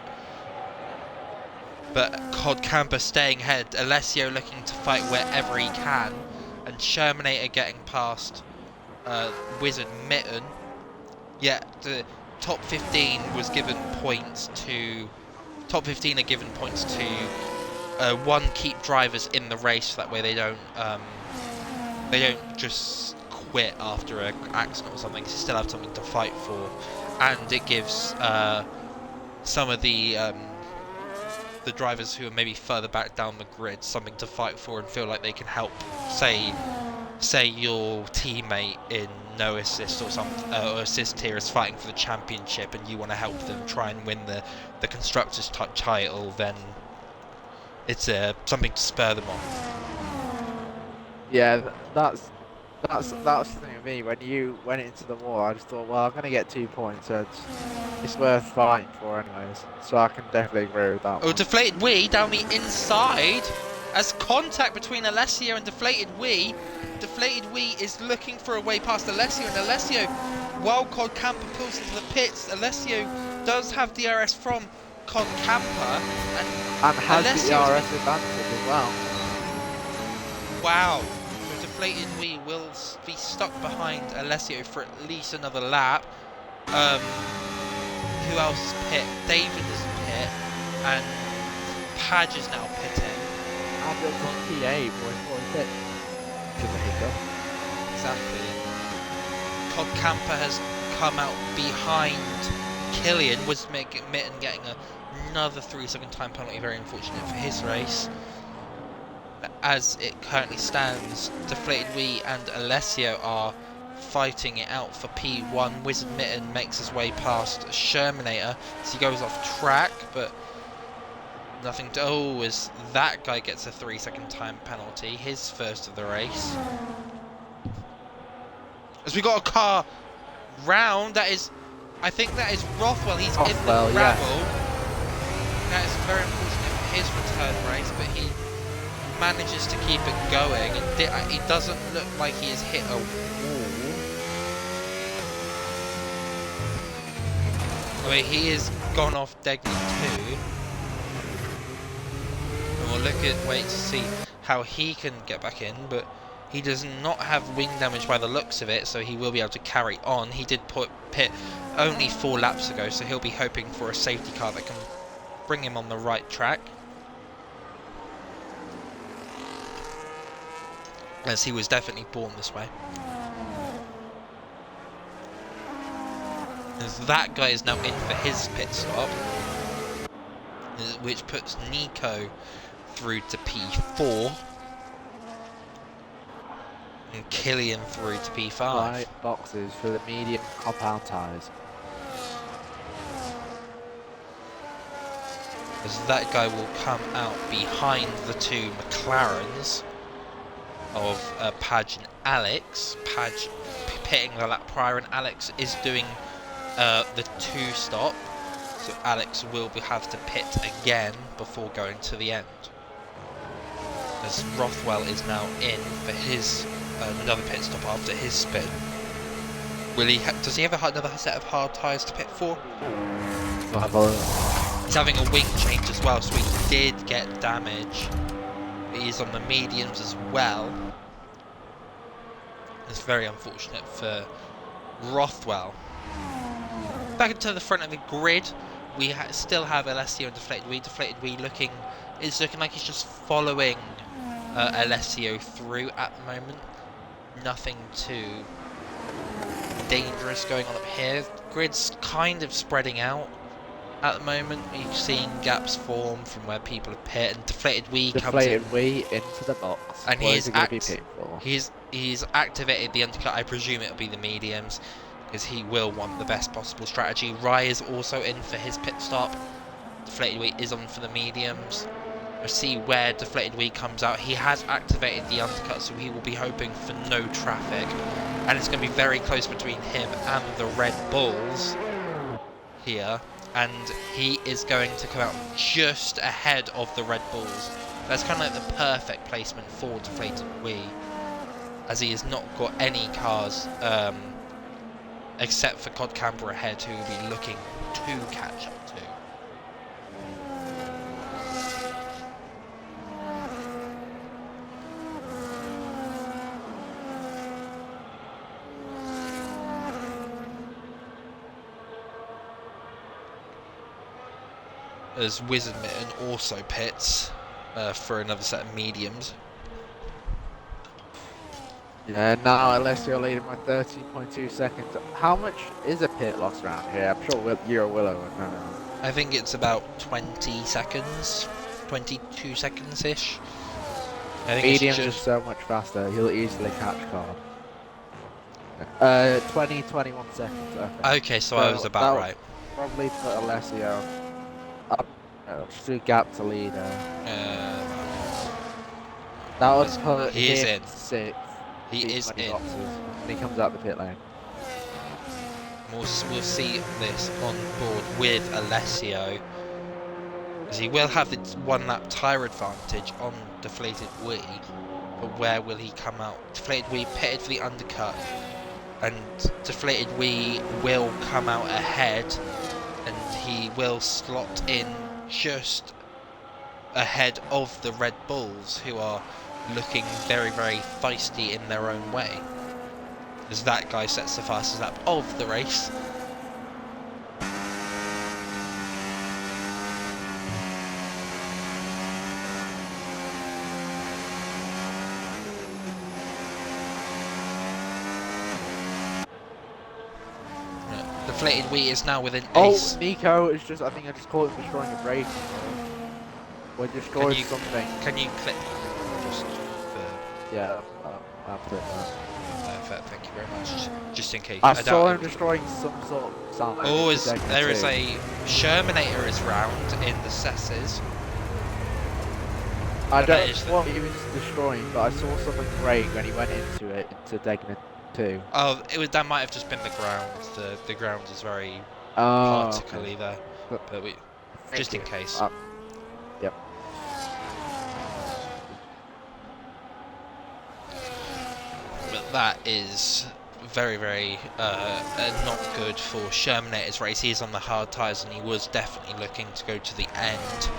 But Cod Camper staying ahead, Alessio looking to fight wherever he can, and Shermanator getting past Wizard Mitten. Yeah, the top 15 was given points to. Top 15 are given points to one, keep drivers in the race, so that way they don't just quit after an accident or something. So still have something to fight for, and it gives some of the drivers who are maybe further back down the grid something to fight for and feel like they can help. Say your teammate in no assist or or assist tier is fighting for the championship and you want to help them try and win the constructors title, then it's something to spur them on. Yeah, that's the thing with me. When you went into the war, I just thought, well, I'm gonna get 2 points, so it's worth fighting for anyways. So I can definitely agree with that. Oh, Deflated Wee down the inside as contact between Alessio and Deflated Wee. Deflated Wee is looking for a way past Alessio, and Alessio, while Cod Camper pulls into the pits, Alessio does have DRS from Cod Camper, and has Alessio the DRS advantage as well. Wow. So Deflated Wee will be stuck behind Alessio for at least another lap. Who else is pit? David is pit, and Padge is now pitting. Abdel's on P8, boy, pit. Exactly. Cod Camper has come out behind Killian, was Mitten getting another 3-second time penalty, very unfortunate for his race. As it currently stands, Deflated Wee and Alessio are fighting it out for P1. Wizard Mitten makes his way past Shermanator as he goes off track, but nothing to. Oh, as that guy gets a 3-second time penalty, his first of the race. As we got a car round, I think that is Rothwell. He's in the gravel. very unfortunate for his return race, but he manages to keep it going, and it doesn't look like he has hit a wall. I mean, he has gone off Degnan 2. And we'll wait to see how he can get back in, but he does not have wing damage by the looks of it, so he will be able to carry on. He did pit only 4 laps ago, so he'll be hoping for a safety car that can bring him on the right track, as he was definitely born this way. As that guy is now in for his pit stop, which puts Nico through to P4 and Killian through to P5. Right boxes for the medium compound tyres. As that guy will come out behind the 2 McLarens of Padge and Alex. Padge pitting the lap prior, and Alex is doing the 2 stop, so Alex will have to pit again before going to the end. As Rothwell is now in for his another pit stop after his spin. Will he? Does he have another set of hard tyres to pit for? He's having a wing change as well, so he did get damage. He's on the mediums as well. It's very unfortunate for Rothwell. Back into the front of the grid, we still have Alessio and Deflated Wee. Deflated Wee looking like he's just following Alessio through at the moment. Nothing too dangerous going on up here. Grid's kind of spreading out at the moment. We've seen gaps form from where people have pit, and Deflated Wee comes in. Deflated Wee into the box. And he's activated the undercut. I presume it'll be the mediums, because he will want the best possible strategy. Rye is also in for his pit stop. Deflated Wee is on for the mediums. We'll see where Deflated Wee comes out. He has activated the undercut, so he will be hoping for no traffic. And it's going to be very close between him and the Red Bulls here. And he is going to come out just ahead of the Red Bulls. That's kind of like the perfect placement for Deflated Wee, as he has not got any cars except for Cod Camber ahead, who will be looking to catch up to. As Wizard Mitten also pits for another set of mediums. Yeah, now Alessio leading by 13.2 seconds. How much is a pit loss around here? I'm sure you're Willow would know. I think it's about 20 seconds, 22 seconds-ish. I think mediums are so much faster, he'll easily catch car. 21 seconds, okay. Okay, so I was about right. Probably put Alessio up, just a gap to leader. That would put he is in. 6th. He is in. When he comes out the pit lane. We'll see this on board with Alessio, as he will have the 1 lap tyre advantage on Deflated Wee. But where will he come out? Deflated Wee pitted for the undercut, and Deflated Wee will come out ahead, and he will slot in just ahead of the Red Bulls, who are looking very, very feisty in their own way, as that guy sets the fastest lap of the race. Deflated Wee is now within ace. Oh, Nico is just, I think I just caught him destroying a brake. We're destroying something. Can you click? Yeah, I'll put it there. Perfect, thank you very much. Just in case. I saw him destroying some sort of sign. Oh, there is a Shermanator is round in the Cesses. I don't know what he was destroying, but I saw something grey when he went into it, into Degnan 2. Oh, that might have just been the ground. The ground is very particly there. But we, just in case. Yep. But that is very, very not good for Shermanator's race. He is on the hard tyres and he was definitely looking to go to the end.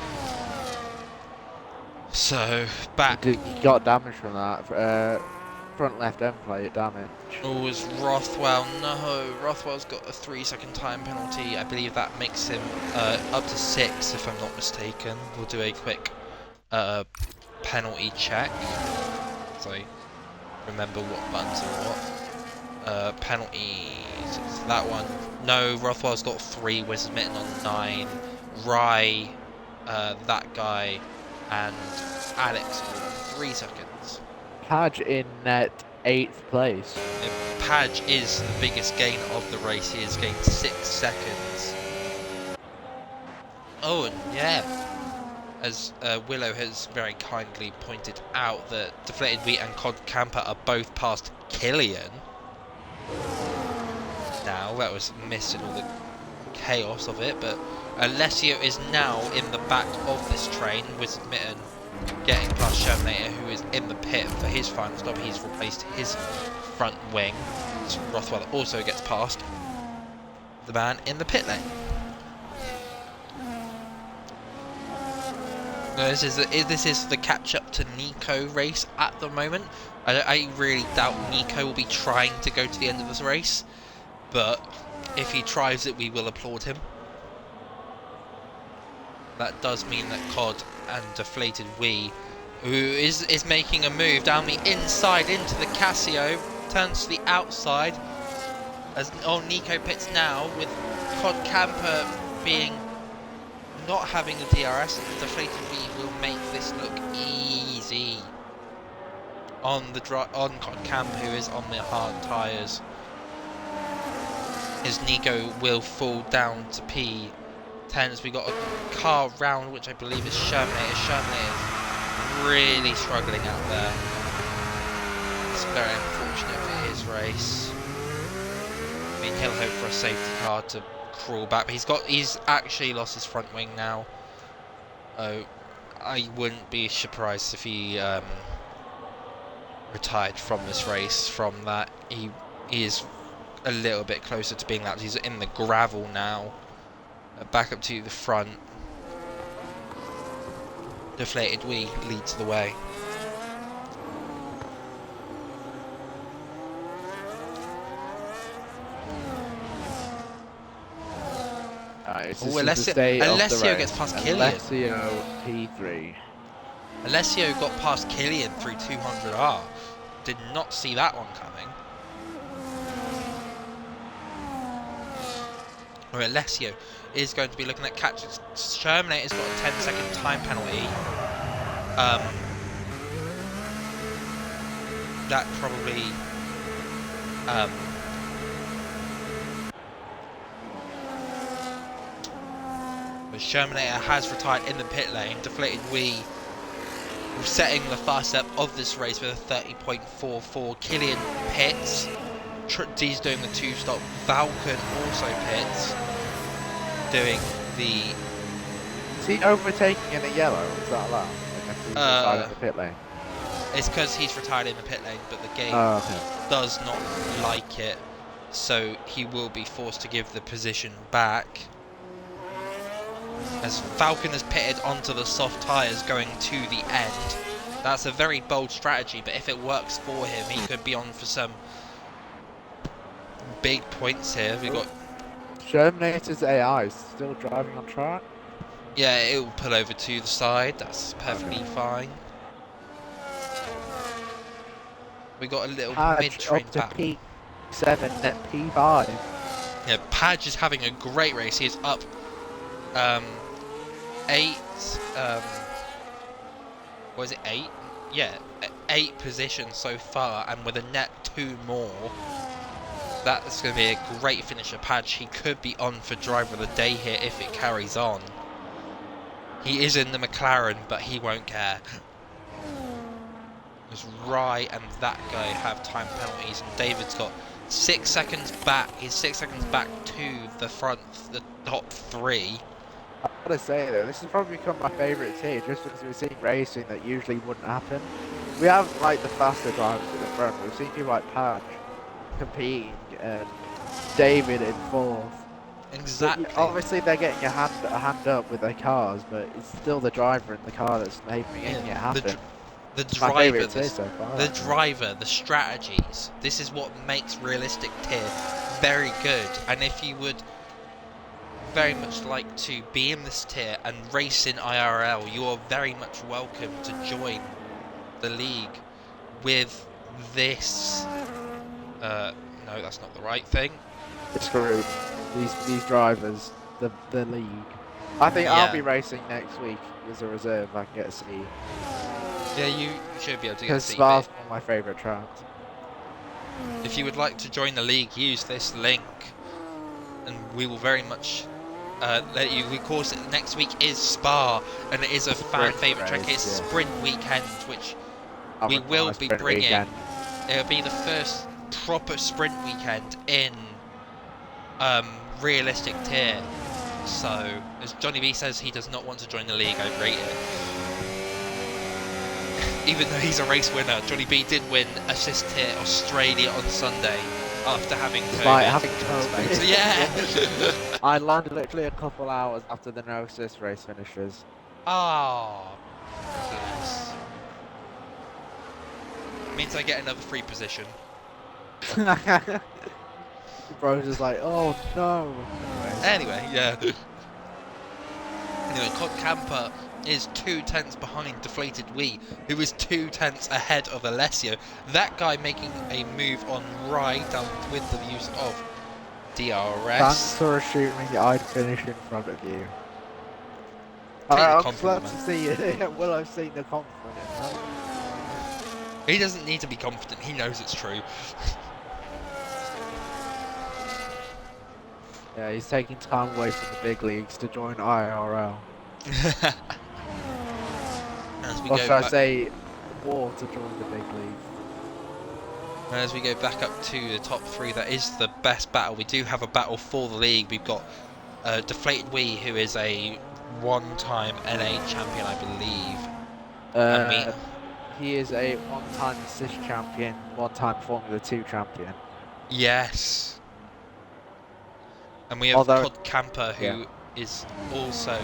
So, back. He got damage from that. Front left end plate damage. Oh, was Rothwell? No, Rothwell's got a 3-second time penalty. I believe that makes him up to 6, if I'm not mistaken. We'll do a quick penalty check. So, remember what buttons are what. Penalties, it's that one. No, Rothwell's got 3, Wizard Mitten on 9. Rye, that guy, and Alex all on 3 seconds. Padge in 8th place. Padge is the biggest gain of the race. He has gained 6 seconds. Oh, and yeah, as Willow has very kindly pointed out, that Deflated Wheat and Cod Camper are both past Killian. Now, that was missed in all the chaos of it, but Alessio is now in the back of this train, Wizard Mitten getting past Shermanator, who is in the pit for his final stop. He's replaced his front wing. So Rothwell also gets past the man in the pit lane. Now, this is the catch-up to Nico race at the moment. I really doubt Nico will be trying to go to the end of this race, but if he tries it, we will applaud him. That does mean that Cod and Deflated Wee, who is making a move down the inside into the Casio, turns to the outside as Nico pits now, with Cod Camper being not having the DRS. Deflated Wee will make this look easy on Cod Camper, who is on the hard tyres, as Nico will fall down to P10 as we got a car round, which I believe is Shermanator. Shermanator is really struggling out there. It's very unfortunate for his race. I mean, he'll hope for a safety car to crawl back, but he's actually lost his front wing now. Oh, I wouldn't be surprised if he retired from this race. From that, he is a little bit closer to being lapped. He's in the gravel now. Back up to the front. Deflated Wee leads the way. Alessio gets past Killian. Alessio P3. Alessio got past Killian through 200R. Did not see that one coming. Where Alessio is going to be looking at catches. Shermanator's got a 10-second time penalty. That probably but Shermanator has retired in the pit lane. Deflated Wee setting the fast step of this race with a 30.44. Killian pits. He's doing the 2-stop. Falcon also pits, doing the... Is he overtaking in a yellow? Is that allowed? Like if he's retired in the pit lane? It's because he's retired in the pit lane, but the game does not like it, so he will be forced to give the position back. As Falcon has pitted onto the soft tyres going to the end. That's a very bold strategy, but if it works for him, he could be on for some big points here. We've got Shermanator's AI is still driving on track. Yeah, it will pull over to the side. That's perfectly fine. We got a little mid-train up to P7 at P5. Yeah, Padge is having a great race. He is up 8. Was it 8? Yeah, 8 positions so far, and with a net 2 more. That's going to be a great finish of Padge. He could be on for driver of the day here if it carries on. He is in the McLaren, but he won't care. There's Rye and that guy have time penalties, and David's got 6 seconds back. He's 6 seconds back to the front, the top 3. I gotta say though, this has probably become my favourite tier just because we're seeing racing that usually wouldn't happen. We have like the faster drivers at the front. We've seen people like Padge competing and David in fourth. But Exactly. obviously they're getting a hand up with their cars, but it's still the driver in the car that's making Yeah, it happen. the It's my driver, favourite tier so far. the Actually. driver, the strategies. This is what makes realistic tier very good. And if you would very much like to be in this tier and race in IRL, you are very much welcome to join the league with this. No, that's not the right thing. It's screwed. These drivers, the league. I think I'll Yeah. be racing next week as a reserve. If I can get a seat. Yeah, you should be able to get a Because seat. Spa's one of my favourite tracks. If you would like to join the league, use this link, and we will very much let you. Of course, next week is Spa, and it is a fan favourite track. It's sprint weekend, which we will be bringing. Weekend. It'll be the first proper sprint weekend in realistic tier. So, as Johnny B says, he does not want to join the league. I rate it. Even though he's a race winner, Johnny B did win Assist Tier Australia on Sunday after having COVID. Like having COVID. So yeah. I landed literally a couple hours after the no assist race finishes. Oh, bless. Means I get another free position. Bro's just like, oh no. Anyway, yeah. Anyway, Cod Camper is 2/10 behind Deflated Wee, who is 2/10 ahead of Alessio. That guy making a move on ride with the use of DRS. Thanks for assuming I'd finish in front of you. Take the I'm compliment, glad to see it. Will I've seen the compliment. Right? He doesn't need to be confident, he knows it's true. Yeah, he's taking time away from the big leagues to join IIRL. As we Or go should I back, say, war to join the big leagues. as we go back up to the top three, that is the best battle. We do have a battle for the league. We've got Deflated Wee, who is a one-time NA champion, I believe. He is a one-time assist champion, one-time Formula 2 champion. Yes. And we have Cod Camper, who is also...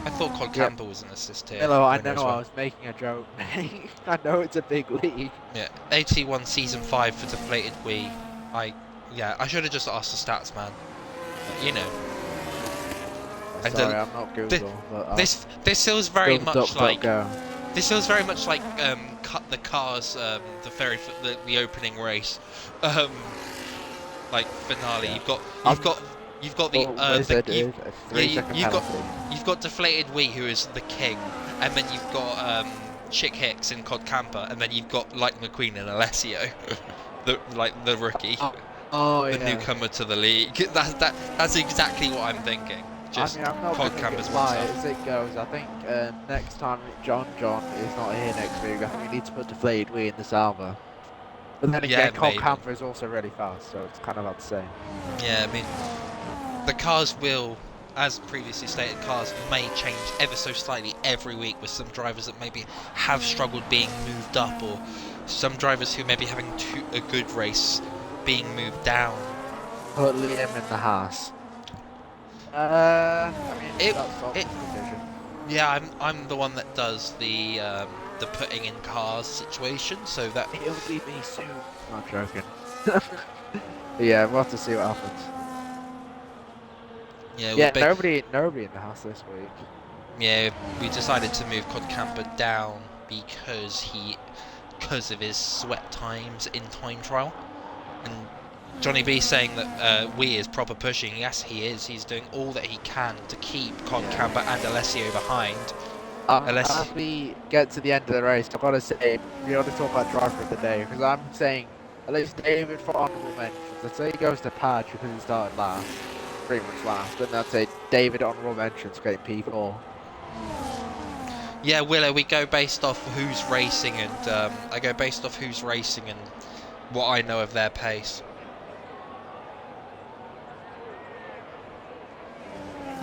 I thought Cod Camper was an assist here. Hello, I know I was making a joke, mate. I know it's a big league. Yeah, 81 Season 5 for Deflated Wee. I should have just asked the stats, man. But, you know. Sorry, I'm not Google. This feels very much like... Go. This feels very much like Cut the Cars, the opening race, like finale. Yeah. You've got the you've got Deflated Wee, who is the king, and then you've got Chick Hicks in Cod Camper, and then you've got Lightning McQueen and Alessio, the rookie, the newcomer to the league. That's exactly what I'm thinking. Just I mean, I'm not Cod going Camper's to lie as it goes. I think next time John is not here next week, I think we need to put Deflated Wee in the Salva. But then again, Cod Camper is also really fast, so it's kind of hard to say. Yeah, I mean, the cars will, as previously stated, cars may change ever so slightly every week, with some drivers that maybe have struggled being moved up, or some drivers who may be having a good race being moved down. Put Liam in the Haas. I mean, yeah, I'm the one that does the putting in cars situation, so that it'll be me soon. I'm joking. Yeah, we'll have to see what happens. Yeah, nobody in the house this week. Yeah, we decided to move Cod Camper down because of his sweat times in time trial, and Johnny B saying that Wee is proper pushing. Yes, he is. He's doing all that he can to keep Cod Camper and Alessio behind. As we get to the end of the race, I've got to say, we ought to talk about driver of the day, because I'm saying, at least David for honourable mentions. I'd say he goes to Padge because he started last, pretty much last, and I'd say David honourable mentions, great P4. Yeah, Willow, we go based off who's racing, and I go based off who's racing and what I know of their pace.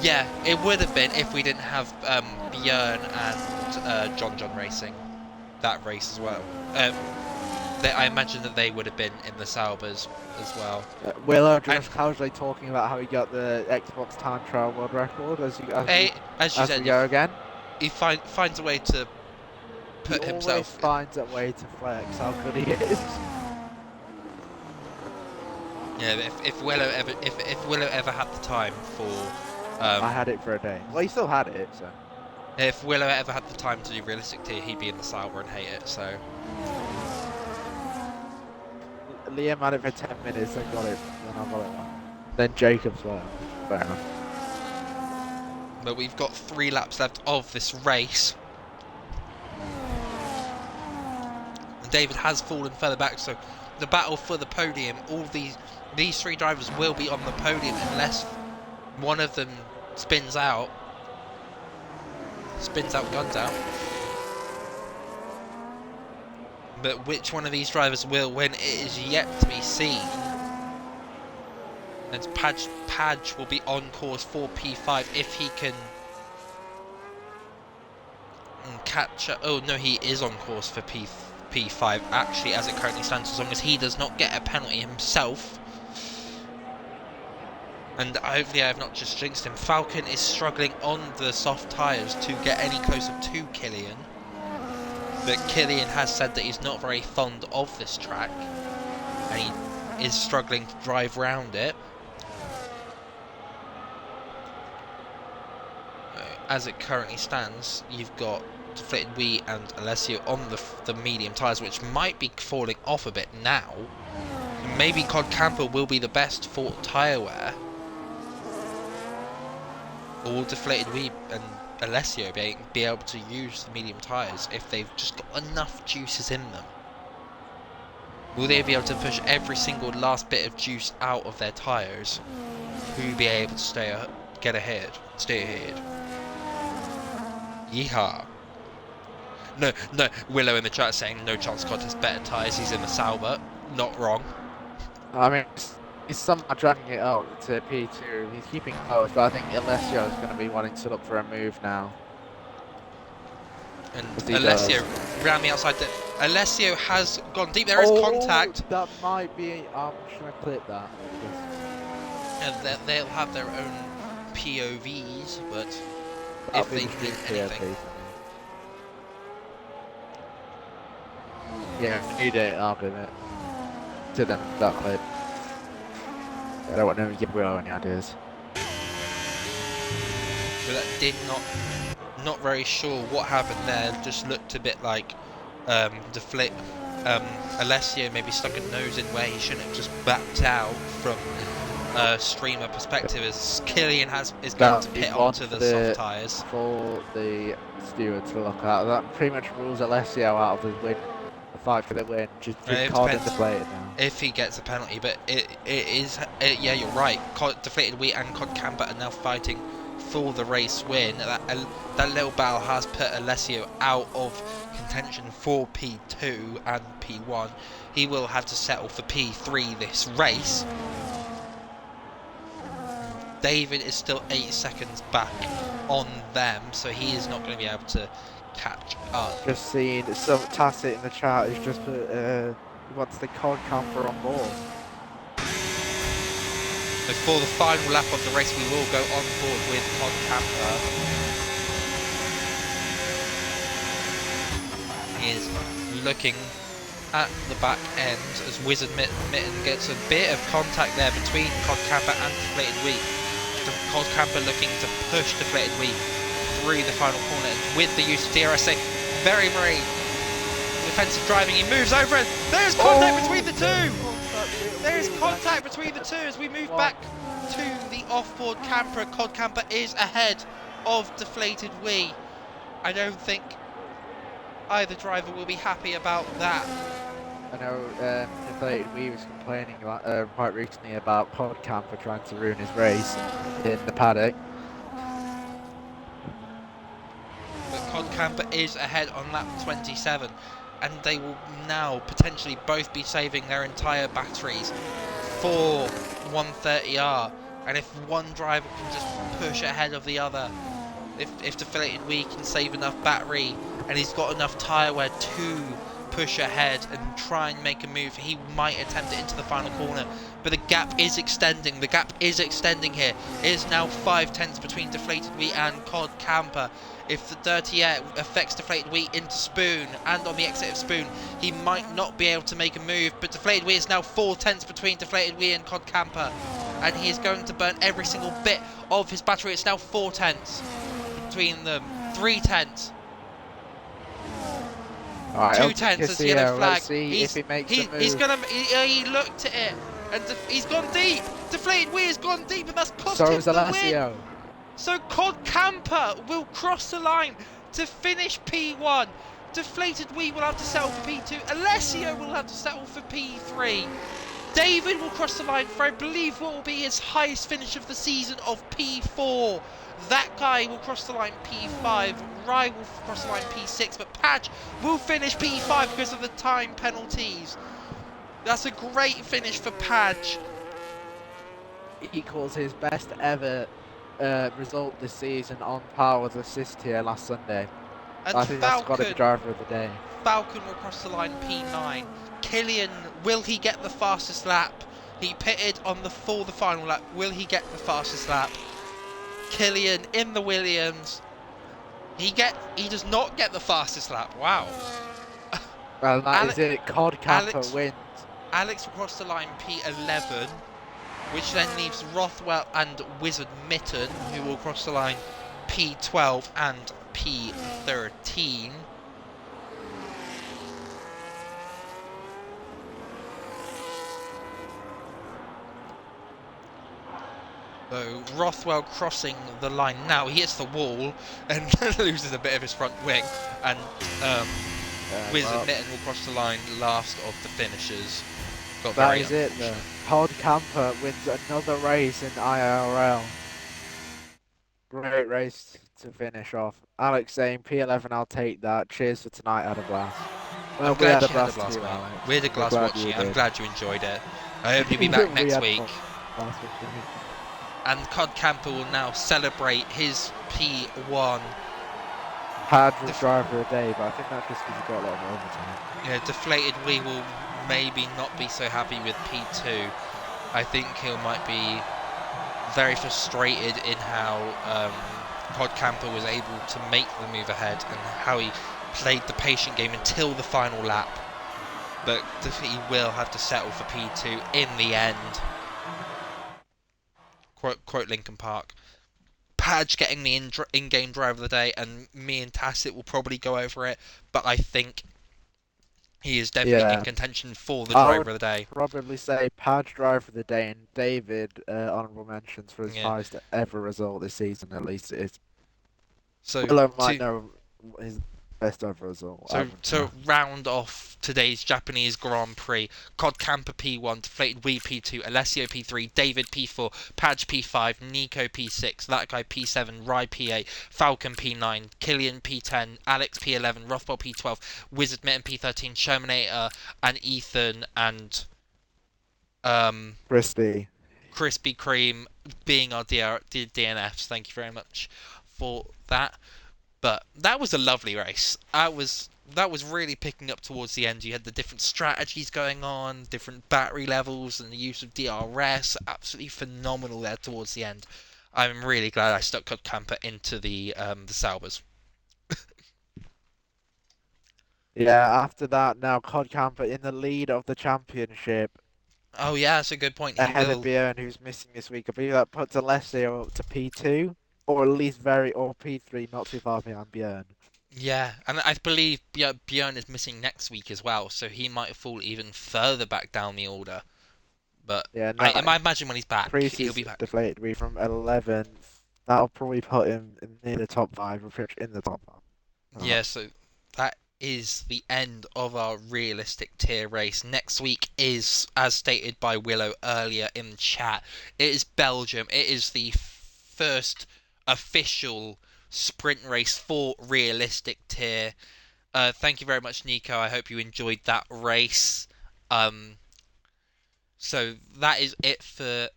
Yeah, it would have been if we didn't have Björn and John racing that race as well. I imagine that they would have been in the Saubers as well. Willow And just casually talking about how he got the Xbox time trial world record as as you said, we go again. he finds a way to put He always himself. finds a way to flex how good he is. Yeah, if Willow ever had the time for, I had it for a day. Well, he still had it, so. if Willow ever had the time to do realistic tier, he'd be in the Sauber and hate it. So Liam had it for 10 minutes, then got it, then I got it. Then Jacob's well. Fair enough. but we've got 3 laps left of this race. And David has fallen further back, so the battle for the podium, all these 3 drivers will be on the podium unless one of them spins out, guns out. But which one of these drivers will win, it is yet to be seen. And Padge will be on course for P5 if he can catch up. Oh no, he is on course for P5 actually, as it currently stands, as long as he does not get a penalty himself. And hopefully I have not just jinxed him. Falcon is struggling on the soft tyres to get any closer to Killian. But Killian has said that he's not very fond of this track. And he is struggling to drive around it. As it currently stands, you've got Deflated Wee and Alessio on the medium tyres, which might be falling off a bit now. Maybe Cod Camper will be the best for tyre wear. Or Deflated Wee and Alessio be able to use the medium tyres if they've just got enough juices in them. Will they be able to push every single last bit of juice out of their tyres to be able to stay ahead? Yeehaw. No, Willow in the chat saying no chance Cod has better tyres, he's in the Sauber. Not wrong. I mean, he's somehow dragging it up to P2. He's keeping close, but I think Alessio is going to be wanting to look for a move now. And Alessio round the outside. Alessio has gone deep. There is contact. That might be. I'm just going to clip that. And they'll have their own POVs, but if they did anything. Yeah, need it, I'll give it to them, that clip. I don't want them to give Willow any ideas. But that did not very sure what happened there. Just looked a bit like Alessio maybe stuck a nose in where he shouldn't have just backed out from a streamer perspective, as Killian is going to pit onto the soft tyres. For the steward to look at, that pretty much rules Alessio out of the win. The fight for the win, just Cod and Deflated now. If he gets a penalty, but yeah, you're right. Deflated Wheat and Cod Camper are now fighting for the race win. That little battle has put Alessio out of contention for P2 and P1. He will have to settle for P3 this race. David is still 8 seconds back on them, so he is not going to be able to catch up. Just seen some Tacit in the chat is just put, he wants the Cod Camper on board. Before the final lap of the race, we will go on board with Cod Camper. He is looking at the back end as Wizard Mitten gets a bit of contact there between Cod Camper and Deflated Wheat. Cod Camper looking to push Deflated Wheat through the final corner with the use of DRS. Very, very defensive driving. He moves over and there's contact between the two! There is contact between the two as we move back to the off-board camper. Cod Camper is ahead of Deflated Wee. I don't think either driver will be happy about that. I know Deflated Wee was complaining quite recently about Cod Camper trying to ruin his race in the paddock. But Cod Camper is ahead on lap 27, and they will now potentially both be saving their entire batteries for 130R and if one driver can just push ahead of the other, if Deflated Wii can save enough battery and he's got enough tyre wear to push ahead and try and make a move, he might attempt it into the final corner. But the gap is extending. The gap is extending here. It is now 5/10 between Deflated Wii and Cod Camper. If the dirty air affects Deflated Wii into Spoon and on the exit of Spoon, he might not be able to make a move. But Deflated Wii is now 4/10 between Deflated Wii and Cod Camper, and he is going to burn every single bit of his battery. It's now 4/10 between them. 3/10. Right, 2/10 as yellow flag. Let's see if he makes a move. He's gonna. He looked at it, and he's gone deep. Deflated Wii has gone deep, and that's cost him the win. So Cod Camper will cross the line to finish P1. Deflated Wii will have to settle for P2. Alessio will have to settle for P3. David will cross the line for, I believe, what will be his highest finish of the season of P4. That guy will cross the line P5. Rai will cross the line P6, but Padge will finish P5 because of the time penalties. That's a great finish for Padge. Equals his best ever result this season, on par with assist here last Sunday. And I think that's got to be driver of the day. Falcon will cross the line P9. Killian, will he get the fastest lap? He pitted on for the final lap. Will he get the fastest lap? Killian in the Williams. He does not get the fastest lap. Wow. Well, that is it. Cod Camper wins. Alex will cross the line P11, which then leaves Rothwell and Wizard Mitten, who will cross the line P12 and P13. So Rothwell crossing the line now. He hits the wall and loses a bit of his front wing, and Wizard Mitten will cross the line last of the finishers. That is it though. Cod Camper wins another race in IIRL. Great race to finish off. Alex saying P11, I'll take that. Cheers for tonight, had a blast. Well, we had a blast too, Alex. We had a blast watching it. I'm glad you enjoyed it. I hope you'll be back next week. And Cod Camper will now celebrate his P1. Padge was driver of the day, but I think that's just because he got a lot of overtime. Yeah, Deflated Wii will maybe not be so happy with P2. I think he might be very frustrated in how Cod Camper was able to make the move ahead and how he played the patient game until the final lap. But he will have to settle for P2 in the end. Quote Linkin Park. Padge getting the in-game driver of the day, and me and Tacit will probably go over it, but I think he is definitely in contention for the driver of the day. Probably say Padge driver of the day, and David honourable mentions for his highest ever result this season, at least it is. So Willow might know his best ever result. So to round off today's Japanese Grand Prix, Cod Camper P1, Deflated Wii P2, Alessio P3, David P4, Padge P5, Nico P6, that guy P7, Rai P8, Falcon P9, Killian P10, Alex P11, Rothwell P12, Wizard Mitten P13, Shermanator and Ethan and Crispy Kreme being our DNFs. Thank you very much for that. But that was a lovely race. That was really picking up towards the end. You had the different strategies going on, different battery levels, and the use of DRS. Absolutely phenomenal there towards the end. I'm really glad I stuck Cod Camper into the Saubers. Yeah, after that, now Cod Camper in the lead of the championship. Oh yeah, that's a good point. Ahead of Björn, who's missing this week. I believe that puts Alessio up to P2. Or at least or P3, not too far behind Björn. Yeah, and I believe Björn is missing next week as well, so he might fall even further back down the order. But yeah, I imagine when he's back, he'll be back. Deflated Wii from 11th. That'll probably put him near the top 5, or in the top 5. Yeah, so that is the end of our realistic tier race. Next week is, as stated by Willow earlier in the chat, it is Belgium. It is the first official sprint race for realistic tier. Thank you very much, Nico. I hope you enjoyed that race. So that is it for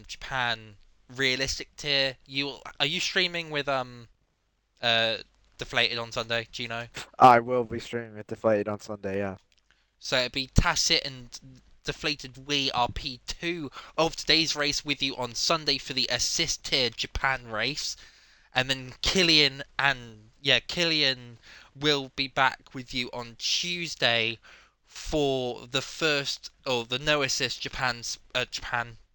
Japan realistic tier, are you streaming with uh Deflated on Sunday? Do you know? I will be streaming with Deflated on Sunday, yeah. So it'd be Tacit and Deflated We are P2 of today's race with you on Sunday for the assist tier Japan race. And then Killian will be back with you on Tuesday for the first or the no assist Japan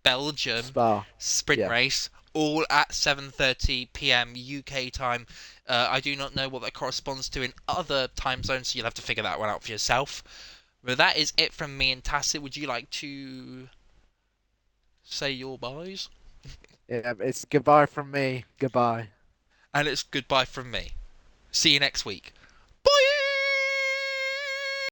Belgium Spa. sprint Yeah. race, all at 7:30 p.m. UK time. I do not know what that corresponds to in other time zones, so you'll have to figure that one out for yourself. But that is it from me and Tacit. Would you like to say your byes? Yeah, it's goodbye from me. Goodbye. And it's goodbye from me. See you next week.